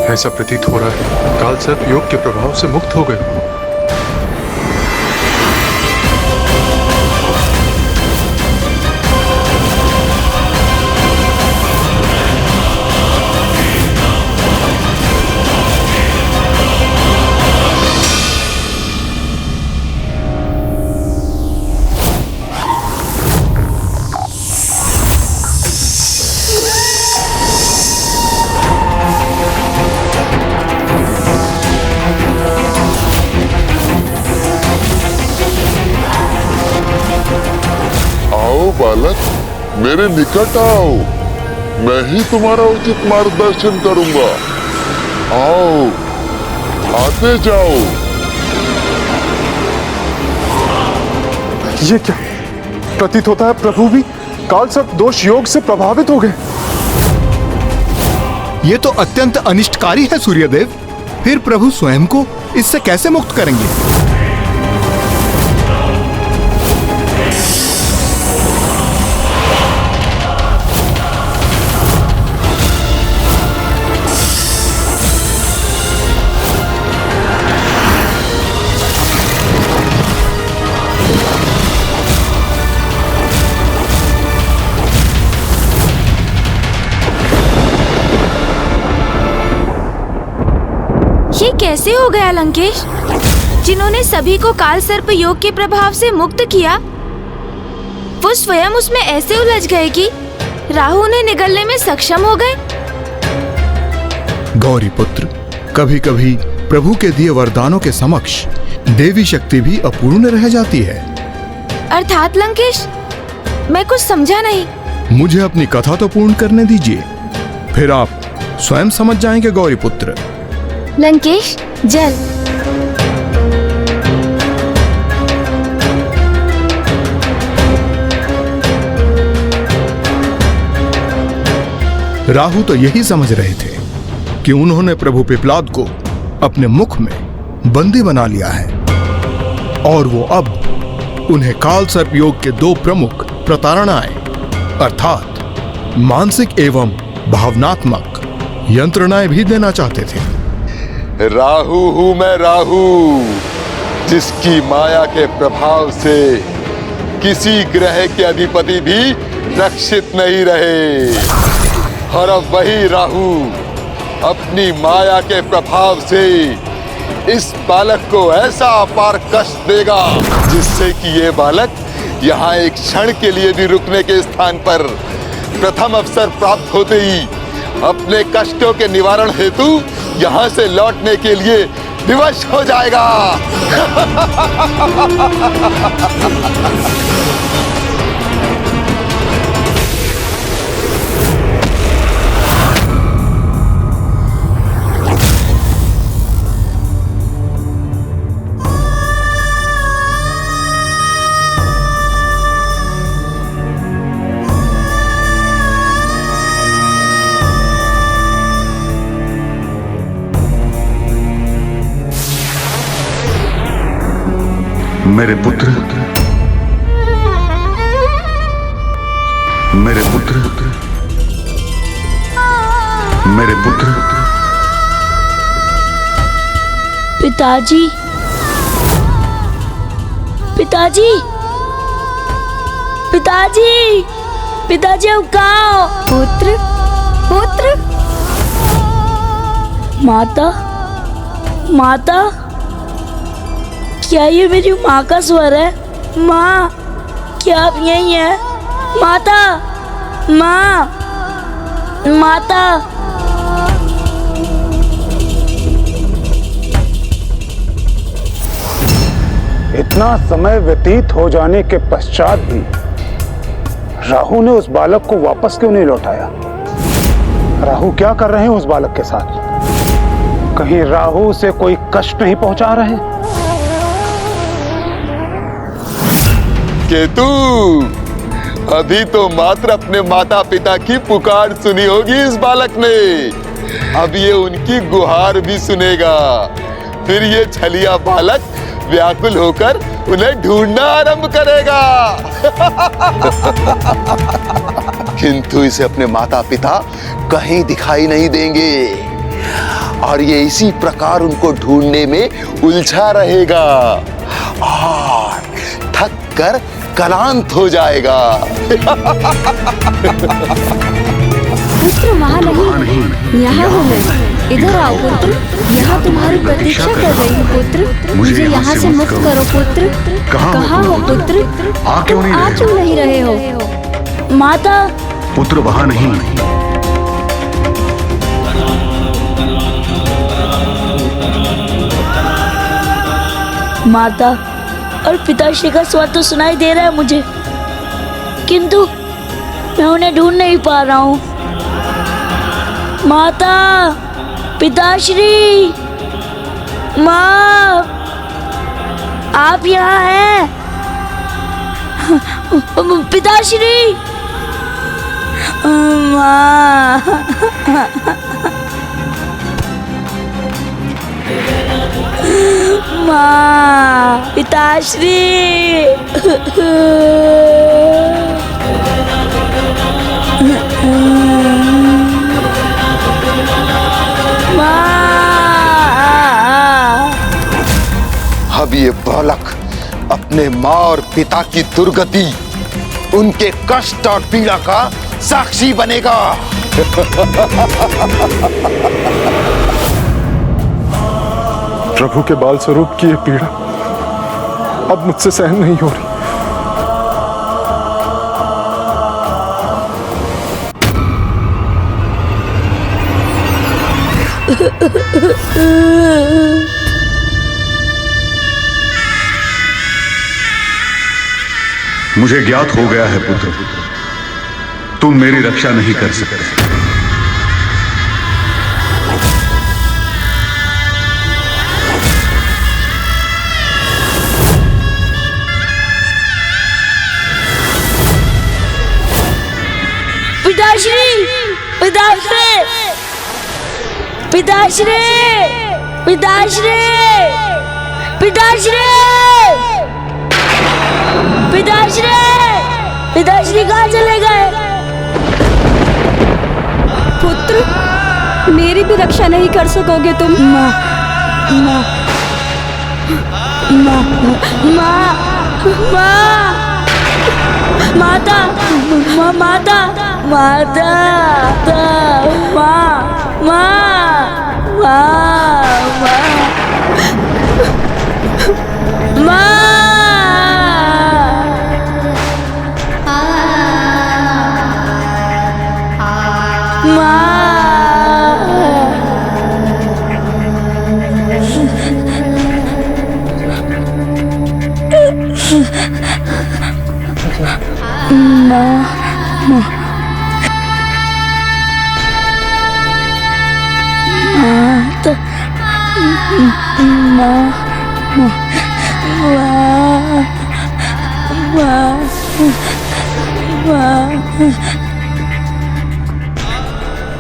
ऐसा प्रतीत हो रहा है काल सर्प योग के प्रभाव से मुक्त हो गए। बालक, मेरे निकट आओ, मैं ही तुम्हारा उचित मार्गदर्शन करूंगा। आओ, आते जाओ। ये क्या प्रतीत होता है? प्रभु भी काल सर्प दोष योग से प्रभावित हो गए। ये तो अत्यंत अनिष्टकारी है सूर्यदेव। फिर प्रभु स्वयं को इससे कैसे मुक्त करेंगे? ये कैसे हो गया लंकेश? जिन्होंने सभी को काल सर्प योग के प्रभाव से मुक्त किया, वो स्वयं उसमें ऐसे उलझ गए कि राहु उन्हें निगलने में सक्षम हो गए। गौरी पुत्र, कभी कभी प्रभु के दिए वरदानों के समक्ष देवी शक्ति भी अपूर्ण रह जाती है। अर्थात लंकेश, मैं कुछ समझा नहीं। मुझे अपनी कथा तो पूर्ण करने दीजिए, फिर आप स्वयं समझ जाएंगे गौरी पुत्र। लंकेश, जल। राहु तो यही समझ रहे थे कि उन्होंने प्रभु पिपलाद को अपने मुख में बंदी बना लिया है और वो अब उन्हें काल सर्प योग के दो प्रमुख प्रताड़नाएं अर्थात मानसिक एवं भावनात्मक यंत्रणाएं भी देना चाहते थे। राहु हूं मैं, राहु, जिसकी माया के प्रभाव से किसी ग्रह के अधिपति भी रक्षित नहीं रहे। और अब वही राहु अपनी माया के प्रभाव से इस बालक को ऐसा अपार कष्ट देगा जिससे कि ये बालक यहाँ एक क्षण के लिए भी रुकने के स्थान पर प्रथम अवसर प्राप्त होते ही अपने कष्टों के निवारण हेतु यहाँ से लौटने के लिए विवश हो जाएगा। मेरे पुत्र, मेरे पुत्र, मेरे पुत्र। पिताजी, पिताजी, पिताजी, पिताजी, अब कहाँ हो? पुत्र, पुत्र। माता, माता, क्या ये मेरी माँ का स्वर है? माँ, क्या आप यही हैं? माता, माँ, माता। इतना समय व्यतीत हो जाने के पश्चात भी राहु ने उस बालक को वापस क्यों नहीं लौटाया? राहु क्या कर रहे हैं उस बालक के साथ? कहीं राहु से कोई कष्ट नहीं पहुंचा रहे? केतु, अभी तो मात्र अपने माता पिता की पुकार सुनी होगी इस बालक ने, अब ये उनकी गुहार भी सुनेगा। फिर ये छलिया बालक व्याकुल होकर उन्हें ढूंढना आरंभ करेगा। किंतु इसे अपने माता पिता कहीं दिखाई नहीं देंगे और ये इसी प्रकार उनको ढूंढने में उलझा रहेगा और थक कर क्लांत हो जाएगा। पुत्र वहाँ नहीं, यहाँ हूँ मैं। इधर आओ पुत्र, यहाँ तुम्हारी प्रतीक्षा कर रही हूँ पुत्र। मुझे यहाँ से मुक्त करो पुत्र। कहाँ हो पुत्र? आ क्यों नहीं रहे हो? माता। पुत्र वहाँ नहीं। माता और पिताश्री का स्वर तो सुनाई दे रहा है मुझे, किंतु मैं उन्हें ढूंढ नहीं पा रहा हूँ। माता, पिताश्री, माँ, आप यहाँ हैं? पिताश्री, माँ, माँ, पिताश्री, अब ये बालक अपने माँ और पिता की दुर्गति, उनके कष्ट और पीड़ा का साक्षी बनेगा। प्रभु के बाल स्वरूप की ये पीड़ा अब मुझसे सहन नहीं हो रही। मुझे ज्ञात हो गया है पुत्र, तुम मेरी रक्षा नहीं कर सकते। पिताश्री, पिताश्री, पिताश्री, पिताश्री, पिताश्री, पिताश्री, पिताश्री कहाँ चले गए? पुत्र, मेरी भी रक्षा नहीं कर सकोगे तुम? माँ, माँ, माँ, माँ, माँ, माता, माँ, माता, माता, माँ, माँ, माँ, माँ,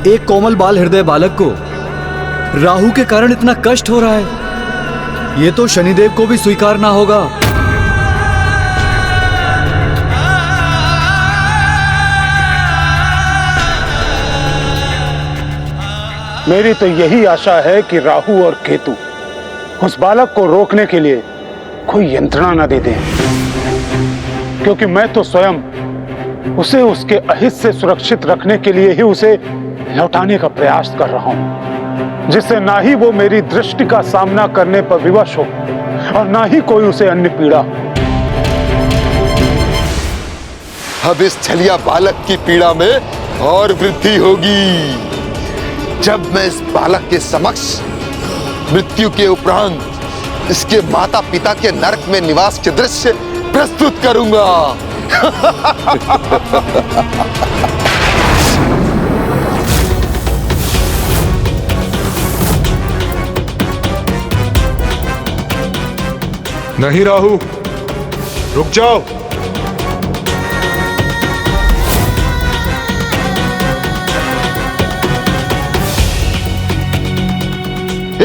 एक कोमल बाल हृदय बालक को राहु के कारण इतना कष्ट हो रहा है, ये तो शनिदेव को भी स्वीकार ना होगा। मेरी तो यही आशा है कि राहु और केतु उस बालक को रोकने के लिए कोई यंत्रणा न दे दें, क्योंकि मैं तो स्वयं उसे उसके अहित से सुरक्षित रखने के लिए ही उसे लौटाने का प्रयास कर रहा हूं, जिससे ना ही वो मेरी दृष्टि का सामना करने पर विवश हो और ना ही कोई उसे अन्य पीड़ा हो। अब इस छलिया बालक की पीड़ा में और वृद्धि होगी। जब मैं इस बालक के समक्ष मृत्यु के उपरांत इसके माता पिता के नरक में निवास के दृश्य प्रस्तुत करूंगा। नहीं राहु, रुक जाओ।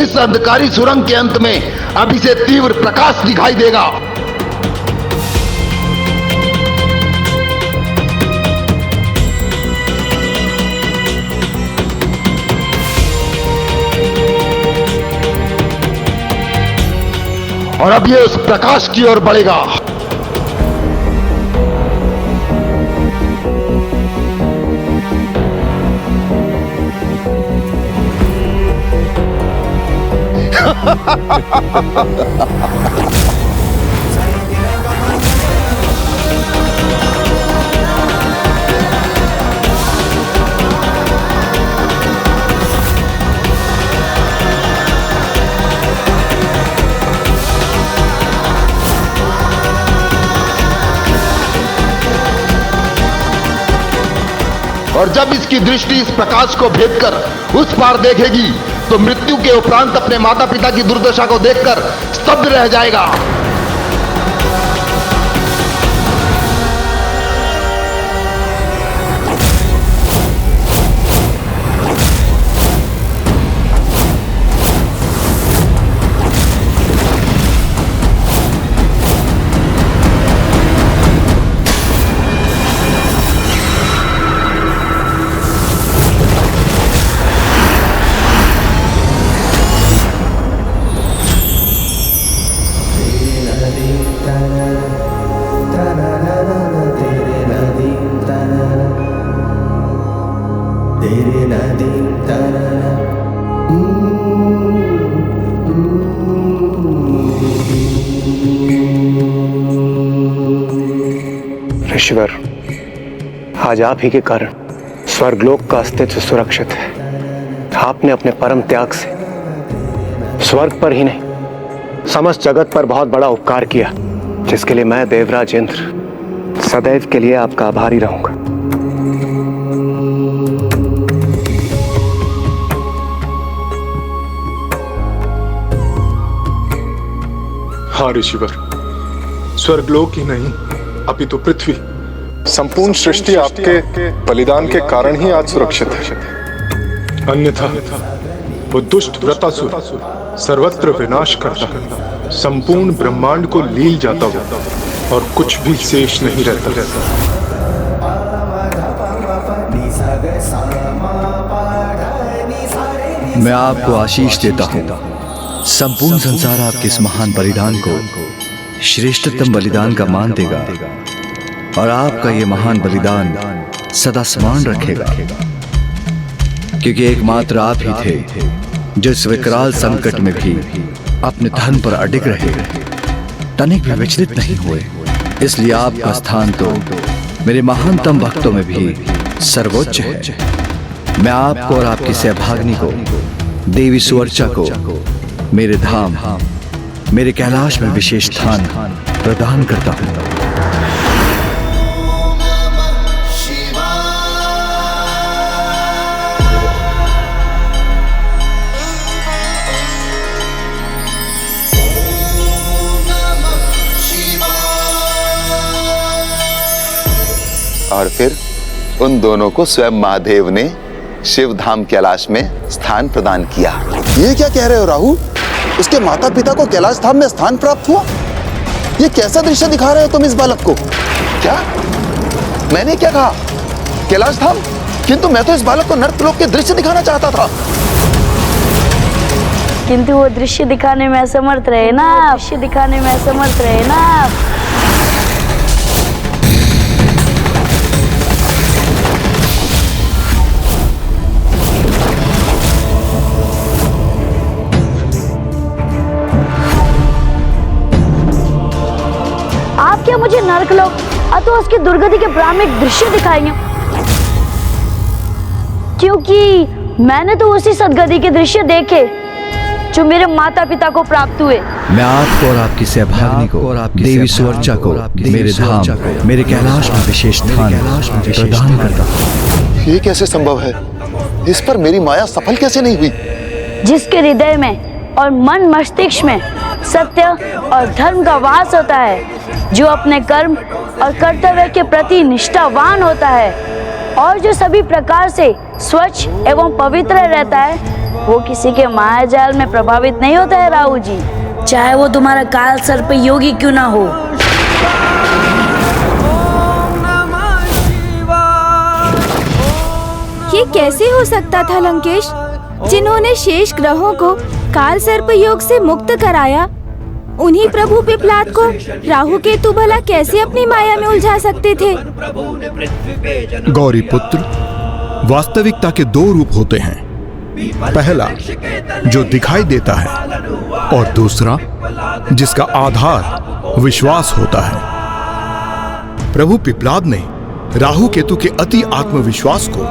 इस अंधकारी सुरंग के अंत में अभी से तीव्र प्रकाश दिखाई देगा। और अब ये उस प्रकाश की ओर बढ़ेगा। और जब इसकी दृष्टि इस प्रकाश को भेद कर उस पार देखेगी तो मृत्यु के उपरांत अपने माता पिता की दुर्दशा को देखकर स्तब्ध रह जाएगा। ऋषिवर, आज आप ही के कारण स्वर्गलोक का अस्तित्व सुरक्षित है। आपने अपने परम त्याग से स्वर्ग पर ही नहीं समस्त जगत पर बहुत बड़ा उपकार किया, जिसके लिए मैं देवराज इंद्र सदैव के लिए आपका आभारी रहूंगा। हाँ ऋषिवर, स्वर्गलोक ही नहीं अपितु पृथ्वी, संपूर्ण सृष्टि आपके बलिदान के कारण ही आज सुरक्षित है। अन्यथा वो दुष्ट व्रतासुर सर्वत्र विनाश करता, संपूर्ण ब्रह्मांड को लील जाता हुआ और कुछ भी शेष नहीं रहता। मैं आपको आशीष देता हूँ। संपूर्ण संसार आपके इस महान बलिदान को श्रेष्ठतम बलिदान का मान देगा और आपका ये महान बलिदान सदा स्मरण रखेगा, क्योंकि एकमात्र आप ही थे जो इस विकराल संकट में भी अपने धर्म पर अडिग रहे, तनिक भी विचलित नहीं हुए। इसलिए आपका स्थान तो मेरे महानतम भक्तों में भी सर्वोच्च है। मैं आपको और आपकी सहभागिनी को, देवी सुवर्चा को मेरे धाम, मेरे कैलाश में विशेष स्थान प्रदान करता हूँ। और फिर उन दोनों को स्वयं महादेव ने शिव धाम कैलाश में स्थान प्रदान किया। ये क्या कह रहे हो राहु? उसके माता पिता को कैलाश धाम में स्थान प्राप्त हुआ? ये कैसा दृश्य दिखा रहे हो तुम इस बालक को? क्या? मैंने क्या कहा? कैलाश धाम? किंतु मैं तो इस बालक को नर्कलोक के दृश्य दिखाना चाहता था। किंतु वो दृश्य दिखाने में असमर्थ रहे ना, दृश्य दिखाने में असमर्थ रहे ना। आप क्या मुझे नरकलोक अथवा उसकी दुर्गति के भ्रामिक दृश्य दिखाएंगे? क्योंकि मैंने तो उसी सदगति के दृश्य देखे जो मेरे माता पिता को प्राप्त हुए। मैं आपको और आपकी सहभागिनी को और आपकी देवी सुवर्चा को मेरे धाम मेरे कैलाश में विशेष स्थान प्रदान करता हूँ। ये कैसे संभव है? इस पर मेरी माया सफल कैसे नहीं हुई? जिसके हृदय में और मन मस्तिष्क में सत्य और धर्म का वास होता है, जो अपने कर्म और कर्तव्य के प्रति निष्ठावान होता है और जो सभी प्रकार से स्वच्छ एवं पवित्र रहता है, वो किसी के माया जाल में प्रभावित नहीं होता है राहु जी, चाहे वो तुम्हारा काल सर्प योगी क्यों ना हो। ये कैसे हो सकता था लंकेश? जिन्होंने शेष ग्रहों को काल सर्प योग से मुक्त कराया, उन्हीं प्रभु पिपलाद को राहु केतु भला कैसे अपनी माया में उलझा सकते थे? गौरी पुत्र, वास्तविकता के दो रूप होते हैं। पहला जो दिखाई देता है और दूसरा जिसका आधार विश्वास होता है। प्रभु पिपलाद ने राहु केतु के अति आत्मविश्वास को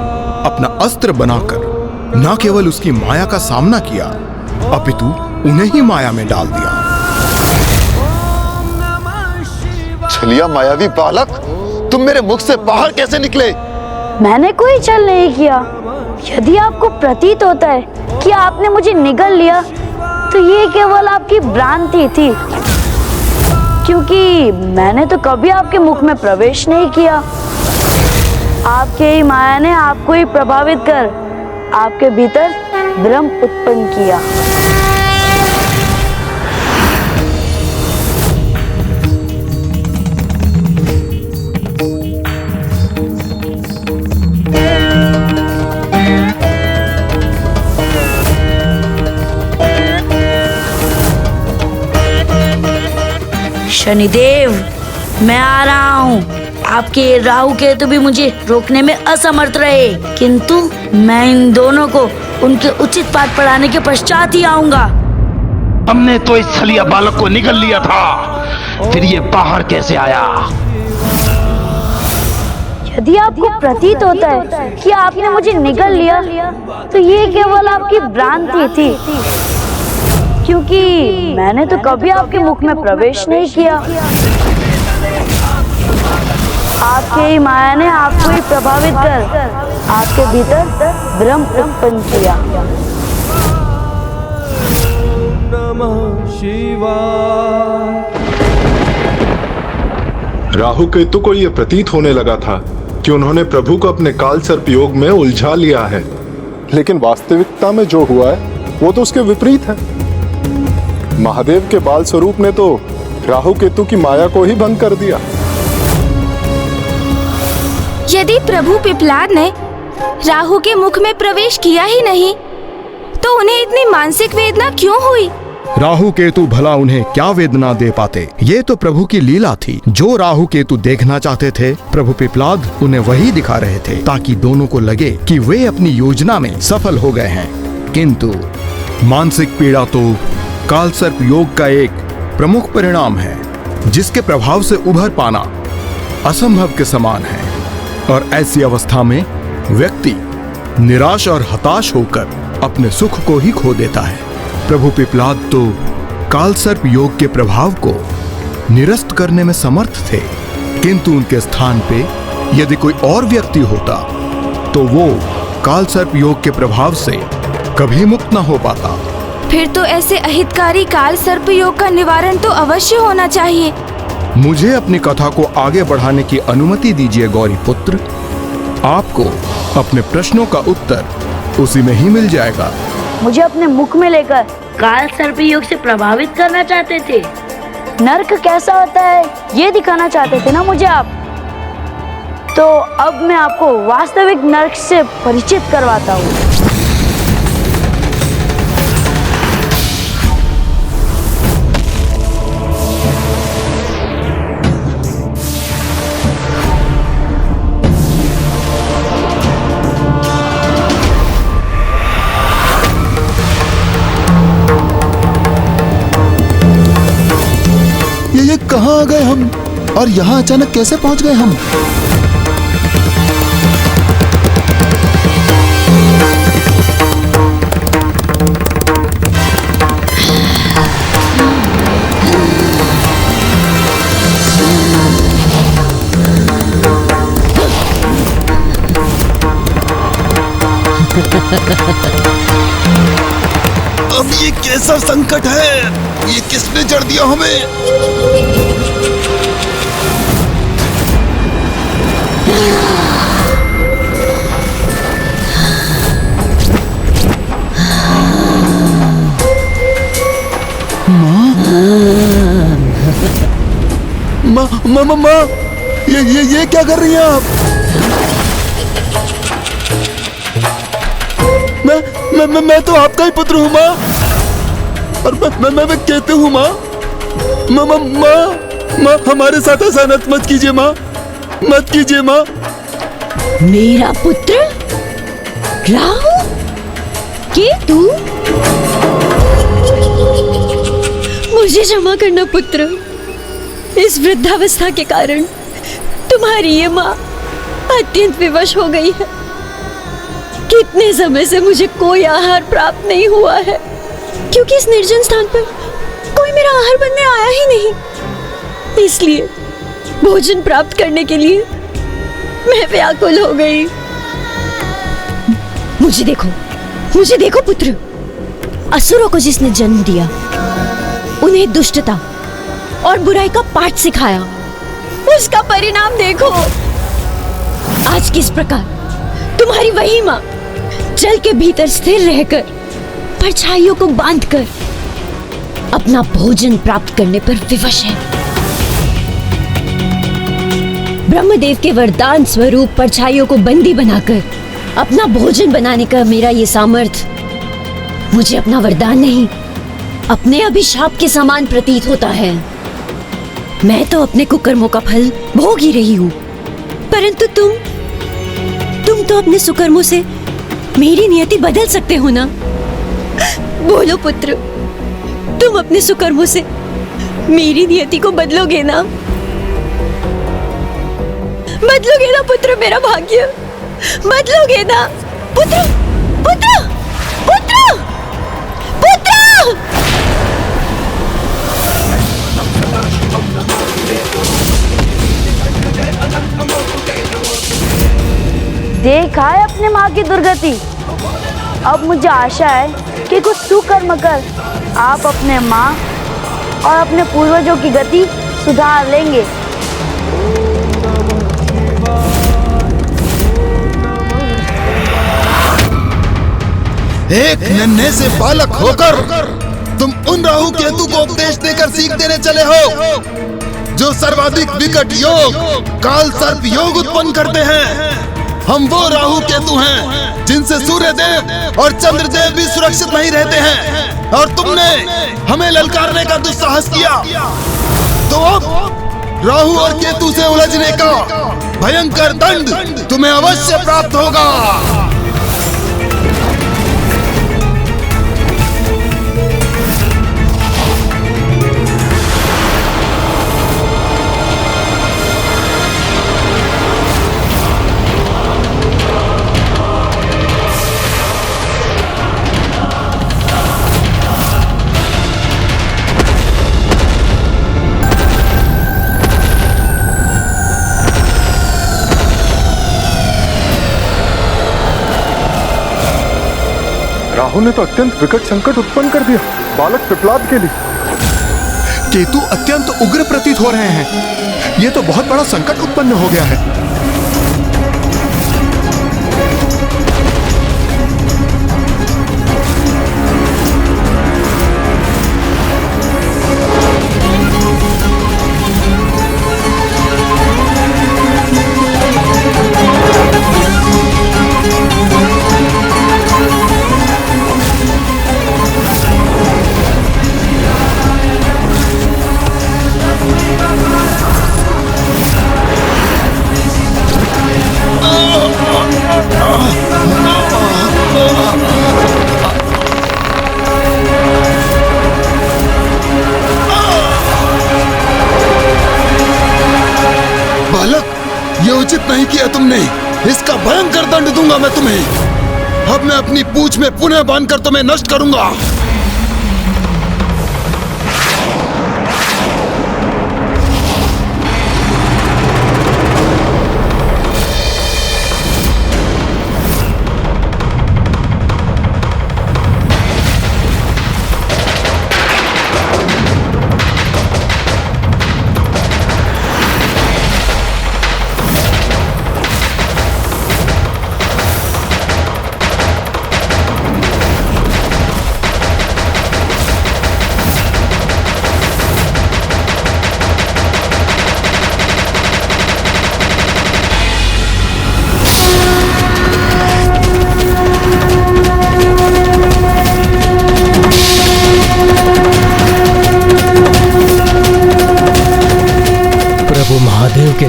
अपना अस्त्र बनाकर न केवल उसकी माया का सामना किया, अपितु उन्हें ही माया में डाल दिया। छलिया मायावी बालक, तुम मेरे मुख से बाहर कैसे निकले? मैंने कोई छल नहीं किया। यदि आपको प्रतीत होता है कि आपने मुझे निगल लिया, तो ये केवल आपकी भ्रांति थी, क्योंकि मैंने तो कभी आपके मुख में प्रवेश नहीं किया। आपके ही माया ने आपको ही प्रभावित कर आपके भीतर भ्रम उत्पन्न किया। शनिदेव, मैं आ रहा हूँ। आपके राहु केतु भी मुझे रोकने में असमर्थ रहे, किंतु मैं इन दोनों को उनके उचित पाठ पढ़ाने के पश्चात ही आऊंगा। हमने तो इस छलिया बालक को निगल लिया था, फिर ये बाहर कैसे आया? यदि आपको प्रतीत होता है कि आपने मुझे निगल लिया, तो ये केवल आपकी भ्रांति थी, क्योंकि मैंने तो कभी आपके मुख में प्रवेश नहीं किया। आपके ही माया ने आपको ही प्रभावित कर आपके भीतर भ्रम उत्पन्न किया। नमः शिवाय। राहु केतु को यह प्रतीत होने लगा था कि उन्होंने प्रभु को अपने काल सर्प योग में उलझा लिया है, लेकिन वास्तविकता में जो हुआ है वो तो उसके विपरीत है। महादेव के बाल स्वरूप ने तो राहु केतु की माया को ही भंग कर दिया। यदि प्रभु पिपलाद ने राहु के मुख में प्रवेश किया ही नहीं, तो उन्हें इतनी मानसिक वेदना क्यों हुई? राहु केतु भला उन्हें क्या वेदना दे पाते? ये तो प्रभु की लीला थी। जो राहु केतु देखना चाहते थे, प्रभु पिपलाद उन्हें वही दिखा रहे थे, ताकि दोनों को लगे कि वे अपनी योजना में सफल हो गए हैं। किंतु मानसिक पीड़ा तो काल सर्प योग का एक प्रमुख परिणाम है, जिसके प्रभाव से उभर पाना असंभव के समान है। और ऐसी अवस्था में व्यक्ति निराश और हताश होकर अपने सुख को ही खो देता है। प्रभु पिपलाद तो काल सर्प योग के प्रभाव को निरस्त करने में समर्थ थे, किंतु उनके स्थान पे यदि कोई और व्यक्ति होता तो वो काल सर्प योग के प्रभाव से कभी मुक्त न हो पाता। फिर तो ऐसे अहितकारी काल सर्प योग का निवारण तो अवश्य होना चाहिए। मुझे अपनी कथा को आगे बढ़ाने की अनुमति दीजिए गौरी पुत्र। आपको अपने प्रश्नों का उत्तर उसी में ही मिल जाएगा। मुझे अपने मुख में लेकर काल सर्प योग से प्रभावित करना चाहते थे। नर्क कैसा होता है ये दिखाना चाहते थे ना मुझे आप। तो अब मैं आपको वास्तविक नर्क से परिचित करवाता हूँ। ये कहाँ आ गए हम, और यहाँ अचानक कैसे पहुंच गए हम? अब ये कैसा संकट है? ये किसने जड़ दिया हमें? माँ, ये क्या कर रही हैं आप? मैं तो आपका ही पुत्र हूँ माँ, और मैं कहते हूँ माँ, माँ हमारे साथ ऐसा मत कीजिए माँ, मत कीजिए माँ। मेरा पुत्र राहु केतु, मुझे क्षमा करना पुत्र। इस वृद्धावस्था के कारण तुम्हारी ये माँ अत्यंत विवश हो गई है। कितने समय से मुझे कोई आहार प्राप्त नहीं हुआ है, क्योंकि इस निर्जन स्थान पर कोई मेरा आहार बनने आया ही नहीं। इसलिए भोजन प्राप्त करने के लिए मैं व्याकुल हो गई। मुझे देखो पुत्र, असुरों को जिसने जन्म दिया, उन्हें दुष्टता और बुराई का पाठ सिखाया, उसका परिणाम देखो। आज किस प्रकार तुम्हारी वही माँ जल के भीतर स्थिर रहकर परछाइयों को बांधकर अपना भोजन प्राप्त करने पर विवश है। ब्रह्मदेव के वरदान स्वरूप परछाइयों को बंदी बनाकर अपना भोजन बनाने का मेरा ये सामर्थ्य मुझे अपना वरदान नहीं, अपने अभिशाप के समान प्रतीत होता है। मैं तो अपने कुकर्मों का फल भोग ही रही हूँ, परंतु तुम तो अपने सुकर्मों से मेरी नियति बदल सकते हो ना? बोलो पुत्र, तुम अपने सुकर्मों से मेरी नियति को बदलोगे ना? बदलोगे ना पुत्र मेरा भाग्य? बदलोगे ना पुत्र? पुत्र पुत्र पुत्र! देखा है अपने माँ की दुर्गति। अब मुझे आशा है कि कुछ सुकर्म कर आप अपने माँ और अपने पूर्वजों की गति सुधार लेंगे। एक नन्हे से बालक होकर तुम उन राहु केतु को उपदेश देकर सीख देने चले हो, जो सर्वाधिक विकट योग काल सर्प योग उत्पन्न करते हैं। हम वो राहु केतु हैं जिनसे सूर्य देव और चंद्र देव भी सुरक्षित नहीं रहते हैं, और तुमने हमें ललकारने का दुस्साहस किया। तो अब राहु और केतु से उलझने का भयंकर दंड तुम्हें अवश्य प्राप्त होगा। राहु ने तो अत्यंत विकट संकट उत्पन्न कर दिया बालक पिपलाद के लिए। केतु अत्यंत उग्र प्रतीत हो रहे हैं। यह तो बहुत बड़ा संकट उत्पन्न हो गया है। नहीं किया तुमने, इसका भयंकर दंड दूंगा मैं तुम्हें। अब मैं अपनी पूंछ में पुनः बांधकर तुम्हें नष्ट करूंगा।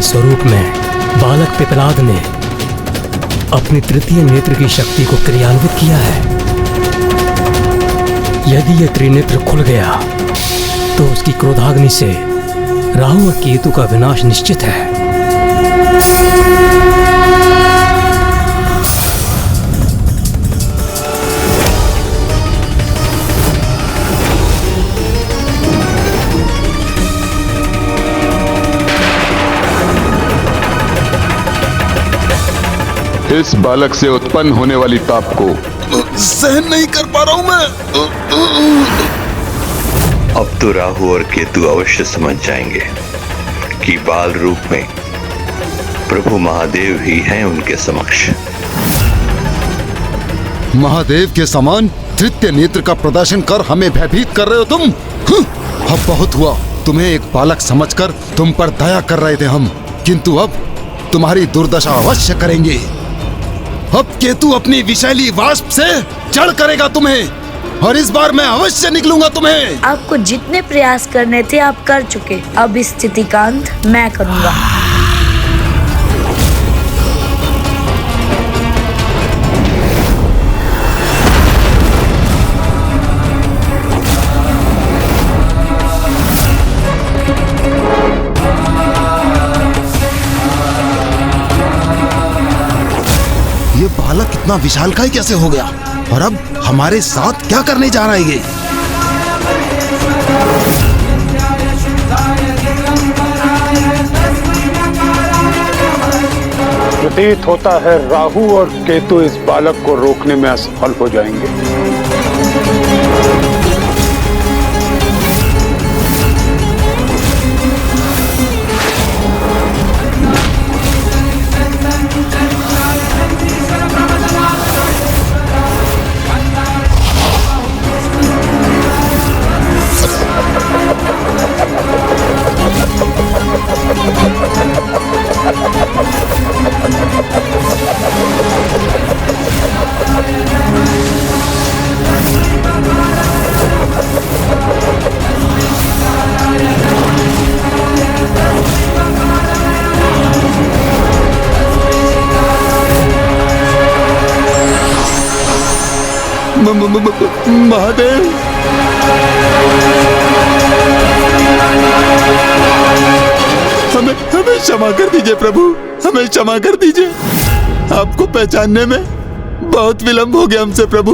के स्वरूप में बालक पिपलाद ने अपनी तृतीय नेत्र की शक्ति को क्रियान्वित किया है। यदि यह त्रिनेत्र खुल गया तो उसकी क्रोधाग्नि से राहु और केतु का विनाश निश्चित है। इस बालक से उत्पन्न होने वाली ताप को सहन नहीं कर पा रहा हूं मैं। अब तो राहु और केतु अवश्य समझ जाएंगे कि बाल रूप में प्रभु महादेव ही हैं उनके समक्ष। महादेव के समान तृतीय नेत्र का प्रदर्शन कर हमें भयभीत कर रहे हो तुम। अब बहुत हुआ। तुम्हें एक बालक समझकर तुम पर दया कर रहे थे हम, किंतु अब तुम्हारी दुर्दशा अवश्य करेंगे। अब केतु अपनी विषैली वाष्प से जड़ करेगा तुम्हें, और इस बार मैं अवश्य निकलूंगा तुम्हें। आपको जितने प्रयास करने थे आप कर चुके, अब इस स्थिति का अंत मैं करूंगा। ये बालक इतना विशालकाय कैसे हो गया, और अब हमारे साथ क्या करने जा रहा है ये? प्रतीत होता है राहु और केतु इस बालक को रोकने में असफल हो जाएंगे। महादेव, हमें क्षमा कर दीजिए प्रभु, हमें क्षमा कर दीजिए। आपको पहचानने में बहुत विलंब हो गया हमसे प्रभु,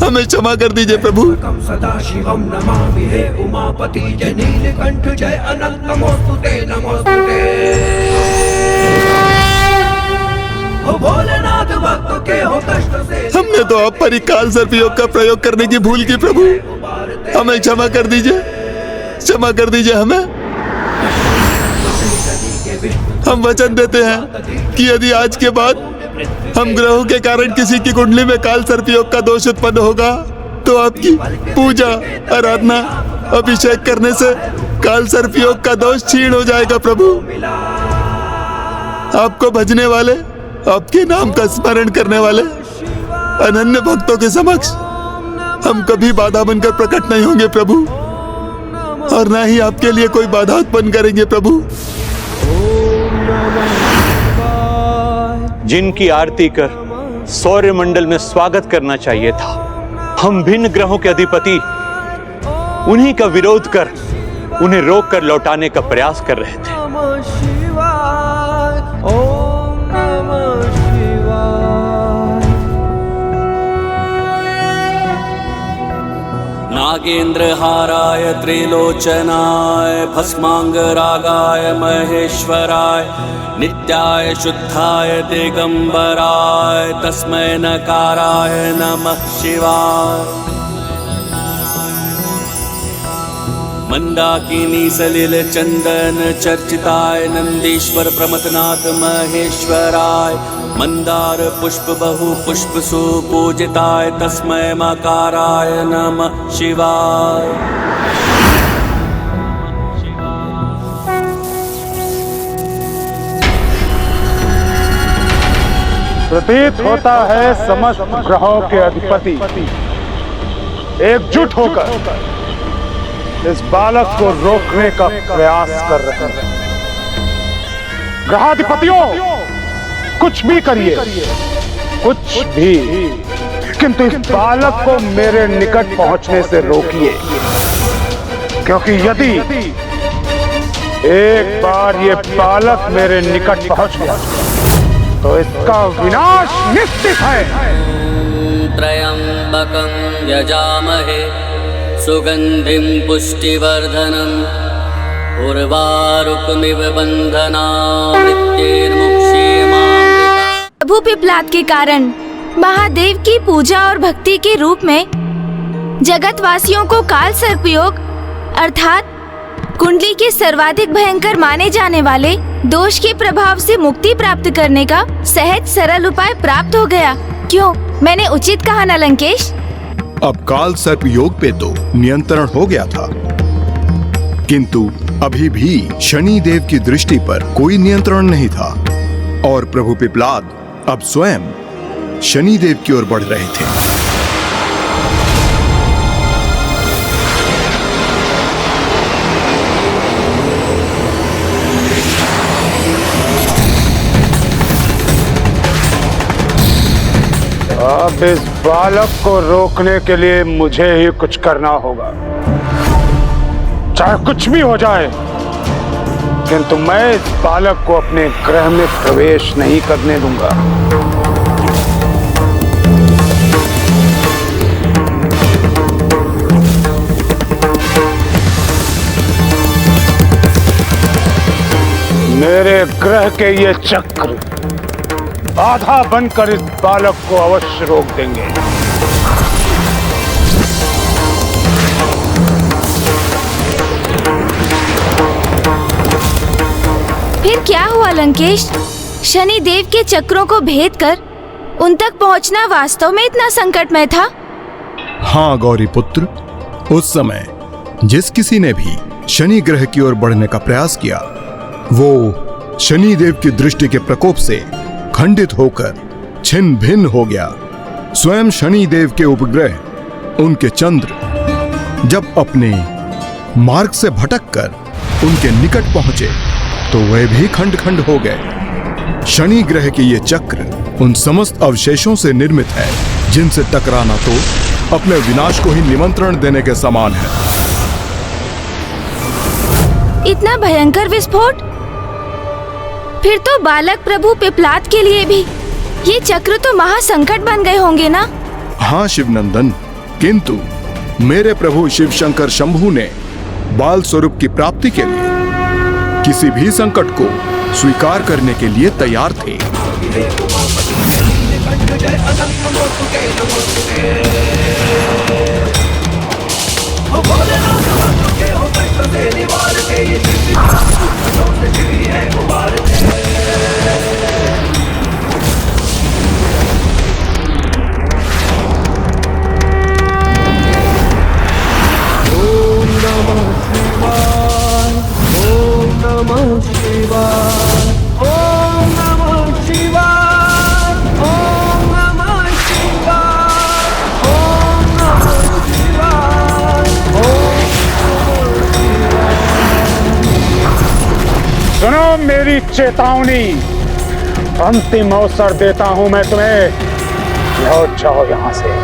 हमें क्षमा कर दीजिए प्रभु। सदा शिवम नमामि हे उमापति जय नीलकंठ जय अनंत नमोस्तुते नमोस्तुते। हो भोलेनाथ भक्तों के हो कष्ट से। हमने तो आप पर ही काल सर्पयोग का प्रयोग करने की भूल की प्रभु, हमें क्षमा कर दीजिए, क्षमा कर दीजिए हमें। हम वचन देते हैं कि यदि आज के बाद हम ग्रहों के कारण किसी की कुंडली में काल सर्पयोग का दोष उत्पन्न होगा तो आपकी पूजा, आराधना, अभिषेक करने से काल सर्पयोग का दोष क्षीण हो जाएगा प्रभु। आपको भजने वाले, आपके नाम का स्मरण करने वाले अनन्य भक्तों के समक्ष हम कभी बाधा बनकर प्रकट नहीं होंगे प्रभु, और न ही आपके लिए कोई बाधा उत्पन्न करेंगे प्रभु। जिनकी आरती कर सौर्य मंडल में स्वागत करना चाहिए था, हम भिन्न ग्रहों के अधिपति उन्हीं का विरोध कर उन्हें रोक कर लौटाने का प्रयास कर रहे थे। नागेन्द्रहाराय त्रिलोचनाय भस्मांगरागाय महेश्वराय नित्याय शुद्धाय दिगंबराय तस्मै नकाराय नमः शिवाय। मंदाकिनी सलिल चंदन चर्चिताय नंदीश्वर प्रमथनाथ महेश्वराय मंदार पुष्प बहु पुष्प सुपूजिताय तस्मै मकाराय नमः शिवाय। प्रतीत होता है समस्त ग्रहों के अधिपति एकजुट होकर इस बालक को रोकने का प्रयास कर रहे हैं। ग्रहाधिपतियों, कुछ भी करिए, कुछ भी, किंतु इस बालक को मेरे निकट पहुंचने से रोकिए, क्योंकि यदि एक बार ये बालक मेरे निकट पहुंच गया तो इसका विनाश निश्चित है। त्र्यंबकं यजामहे सुगंधिं पुष्टिवर्धनम् उर्वारुकमिव बन्धनान् मृत्युर्मुक्षीयमामृता। प्रभु पिप्लाद के कारण महादेव की पूजा और भक्ति के रूप में जगतवासियों को काल सर्पयोग अर्थात कुंडली के सर्वाधिक भयंकर माने जाने वाले दोष के प्रभाव से मुक्ति प्राप्त करने का सहज सरल उपाय प्राप्त हो गया। क्यों, मैंने उचित कहा ना लंकेश? अब काल सर्प योग पे तो नियंत्रण हो गया था, किंतु अभी भी शनि देव की दृष्टि पर कोई नियंत्रण नहीं था और प्रभु पिप्लाद अब स्वयं शनि देव की ओर बढ़ रहे थे। अब इस बालक को रोकने के लिए मुझे ही कुछ करना होगा, चाहे कुछ भी हो जाए, किंतु मैं इस बालक को अपने गृह में प्रवेश नहीं करने दूंगा। मेरे ग्रह के ये चक्र बाधा बनकर इस बालक को अवश्य रोक देंगे। फिर क्या हुआ लंकेश? शनि देव के चक्रों को भेद कर उन तक पहुंचना वास्तव में इतना संकटमय था? हाँ गौरी पुत्र, उस समय जिस किसी ने भी शनि ग्रह की ओर बढ़ने का प्रयास किया वो शनि देव की दृष्टि के प्रकोप से खंडित होकर छिन्न भिन्न हो गया। स्वयं शनि देव के उपग्रह उनके चंद्र जब अपने मार्ग से भटककर उनके निकट पहुंचे तो वे भी खंड खंड हो गए। शनि ग्रह के ये चक्र उन समस्त अवशेषों से निर्मित है जिनसे टकराना तो अपने विनाश को ही निमंत्रण देने के समान है। इतना भयंकर विस्फोट? फिर तो बालक प्रभु पिप्लाद के लिए भी ये चक्र तो महासंकट बन गए होंगे ना? हाँ शिवनंदन, किंतु मेरे प्रभु शिव शंकर शंभु ने बाल स्वरूप की प्राप्ति के लिए किसी भी संकट को स्वीकार करने के लिए तैयार थे। सुनो मेरी चेतावनी, अंतिम अवसर देता हूं मैं तुम्हें, लौट जाओ यहां से।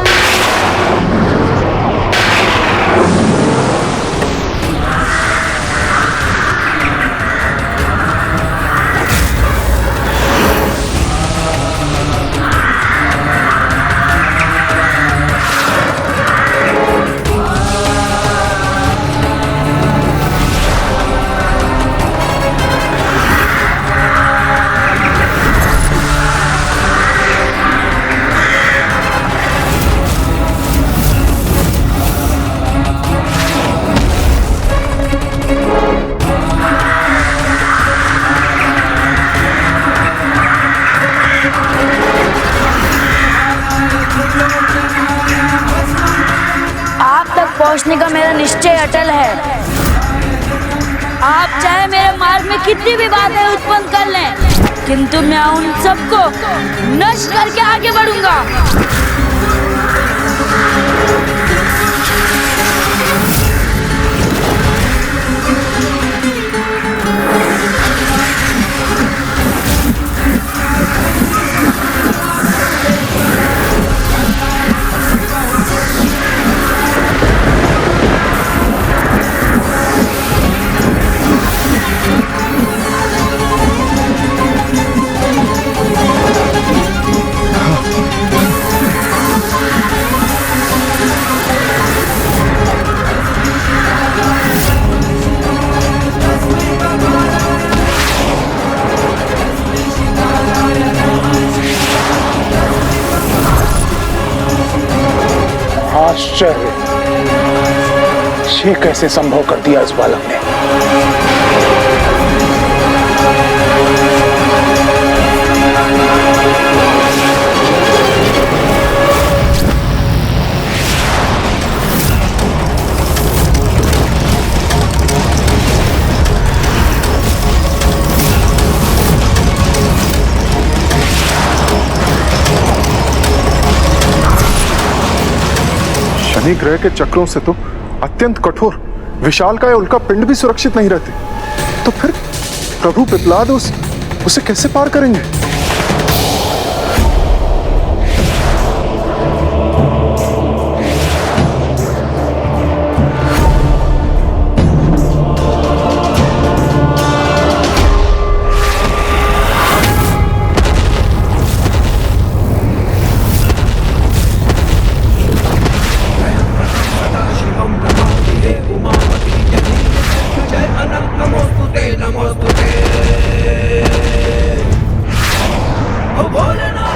पहुंचने का मेरा निश्चय अटल है। आप चाहे मेरे मार्ग में कितनी भी बाधाएं उत्पन्न कर लें, किंतु मैं उन सबको नष्ट करके आगे बढ़ूंगा। आश्चर्य! ये कैसे संभव कर दिया इस बालक ने? शनि ग्रह के चक्रों से तो अत्यंत कठोर विशालकाय उल्का पिंड भी सुरक्षित नहीं रहते, तो फिर प्रभु पिप्लाद उसे कैसे पार करेंगे?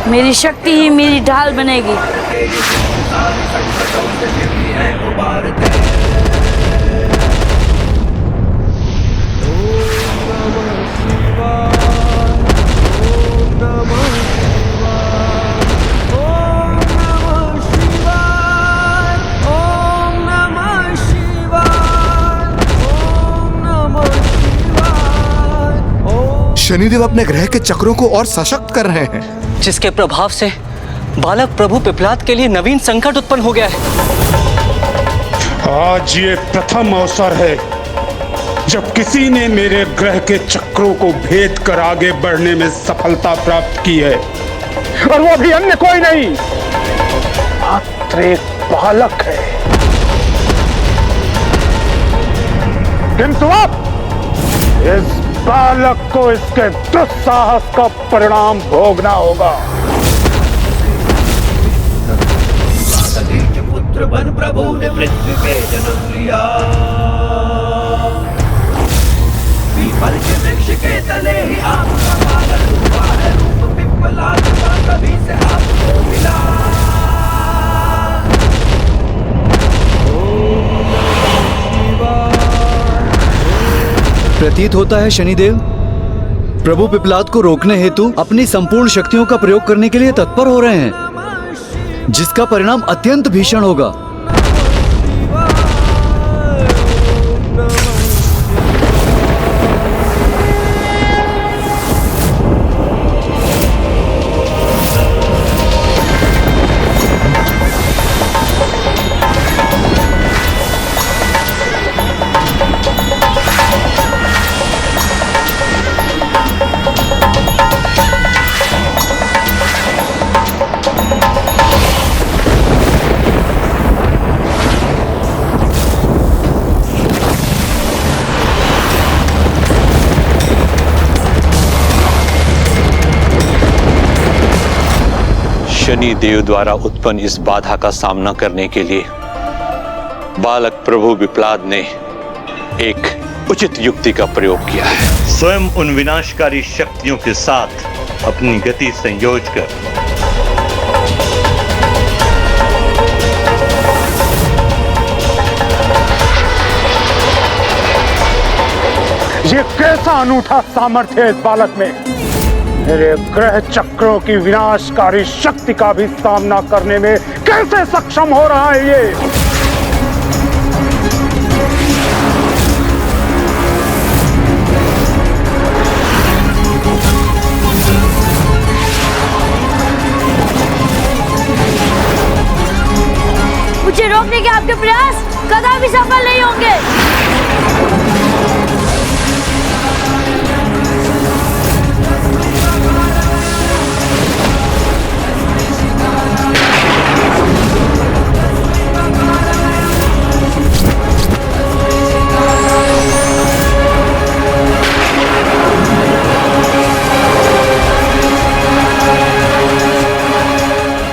मेरी शक्ति ही मेरी ढाल बनेगी। शनिदेव अपने ग्रह के चक्रों को और सशक्त कर रहे हैं, जिसके प्रभाव से बालक प्रभु पिप्लाद के लिए नवीन संकट उत्पन्न हो गया है। आज ये प्रथम अवसर है जब किसी ने मेरे ग्रह के चक्रों को भेद कर आगे बढ़ने में सफलता प्राप्त की है, और वो भी अन्य कोई नहीं, मात्र एक बालक है। किंतु अब इस बालक को इसके दुस्साहस का परिणाम भोगना होगा। पुत्र बन प्रभु ने पृथ्वी पे जन्म लिया, पीपल के वृक्ष के तले ही आपका पालन हुआ है, रूप पिप्पलाद का तभी से आपको मिला। प्रतीत होता है शनिदेव प्रभु पिप्लाद को रोकने हेतु अपनी संपूर्ण शक्तियों का प्रयोग करने के लिए तत्पर हो रहे हैं, जिसका परिणाम अत्यंत भीषण होगा। शनि देव द्वारा उत्पन्न इस बाधा का सामना करने के लिए बालक प्रभु पिप्लाद ने एक उचित युक्ति का प्रयोग किया है। स्वयं उन विनाशकारी शक्तियों के साथ अपनी गति संयोज कर ये कैसा अनूठा सामर्थ्य है इस बालक में। मेरे ग्रह चक्रों की विनाशकारी शक्ति का भी सामना करने में कैसे सक्षम हो रहा है ये। मुझे रोकने के आपके प्रयास कदापि सफल नहीं होंगे।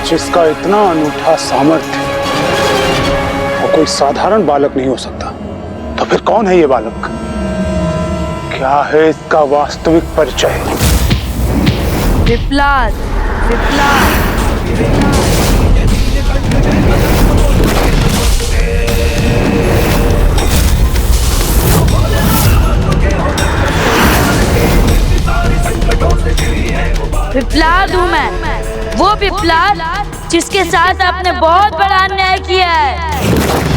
जिसका इतना अनूठा सामर्थ्य वो कोई साधारण बालक नहीं हो सकता, तो फिर कौन है ये बालक? क्या है इसका वास्तविक परिचय? पिप्लाद, पिप्लाद। पिपलाद जिसके साथ आपने बहुत बड़ा अन्याय किया है।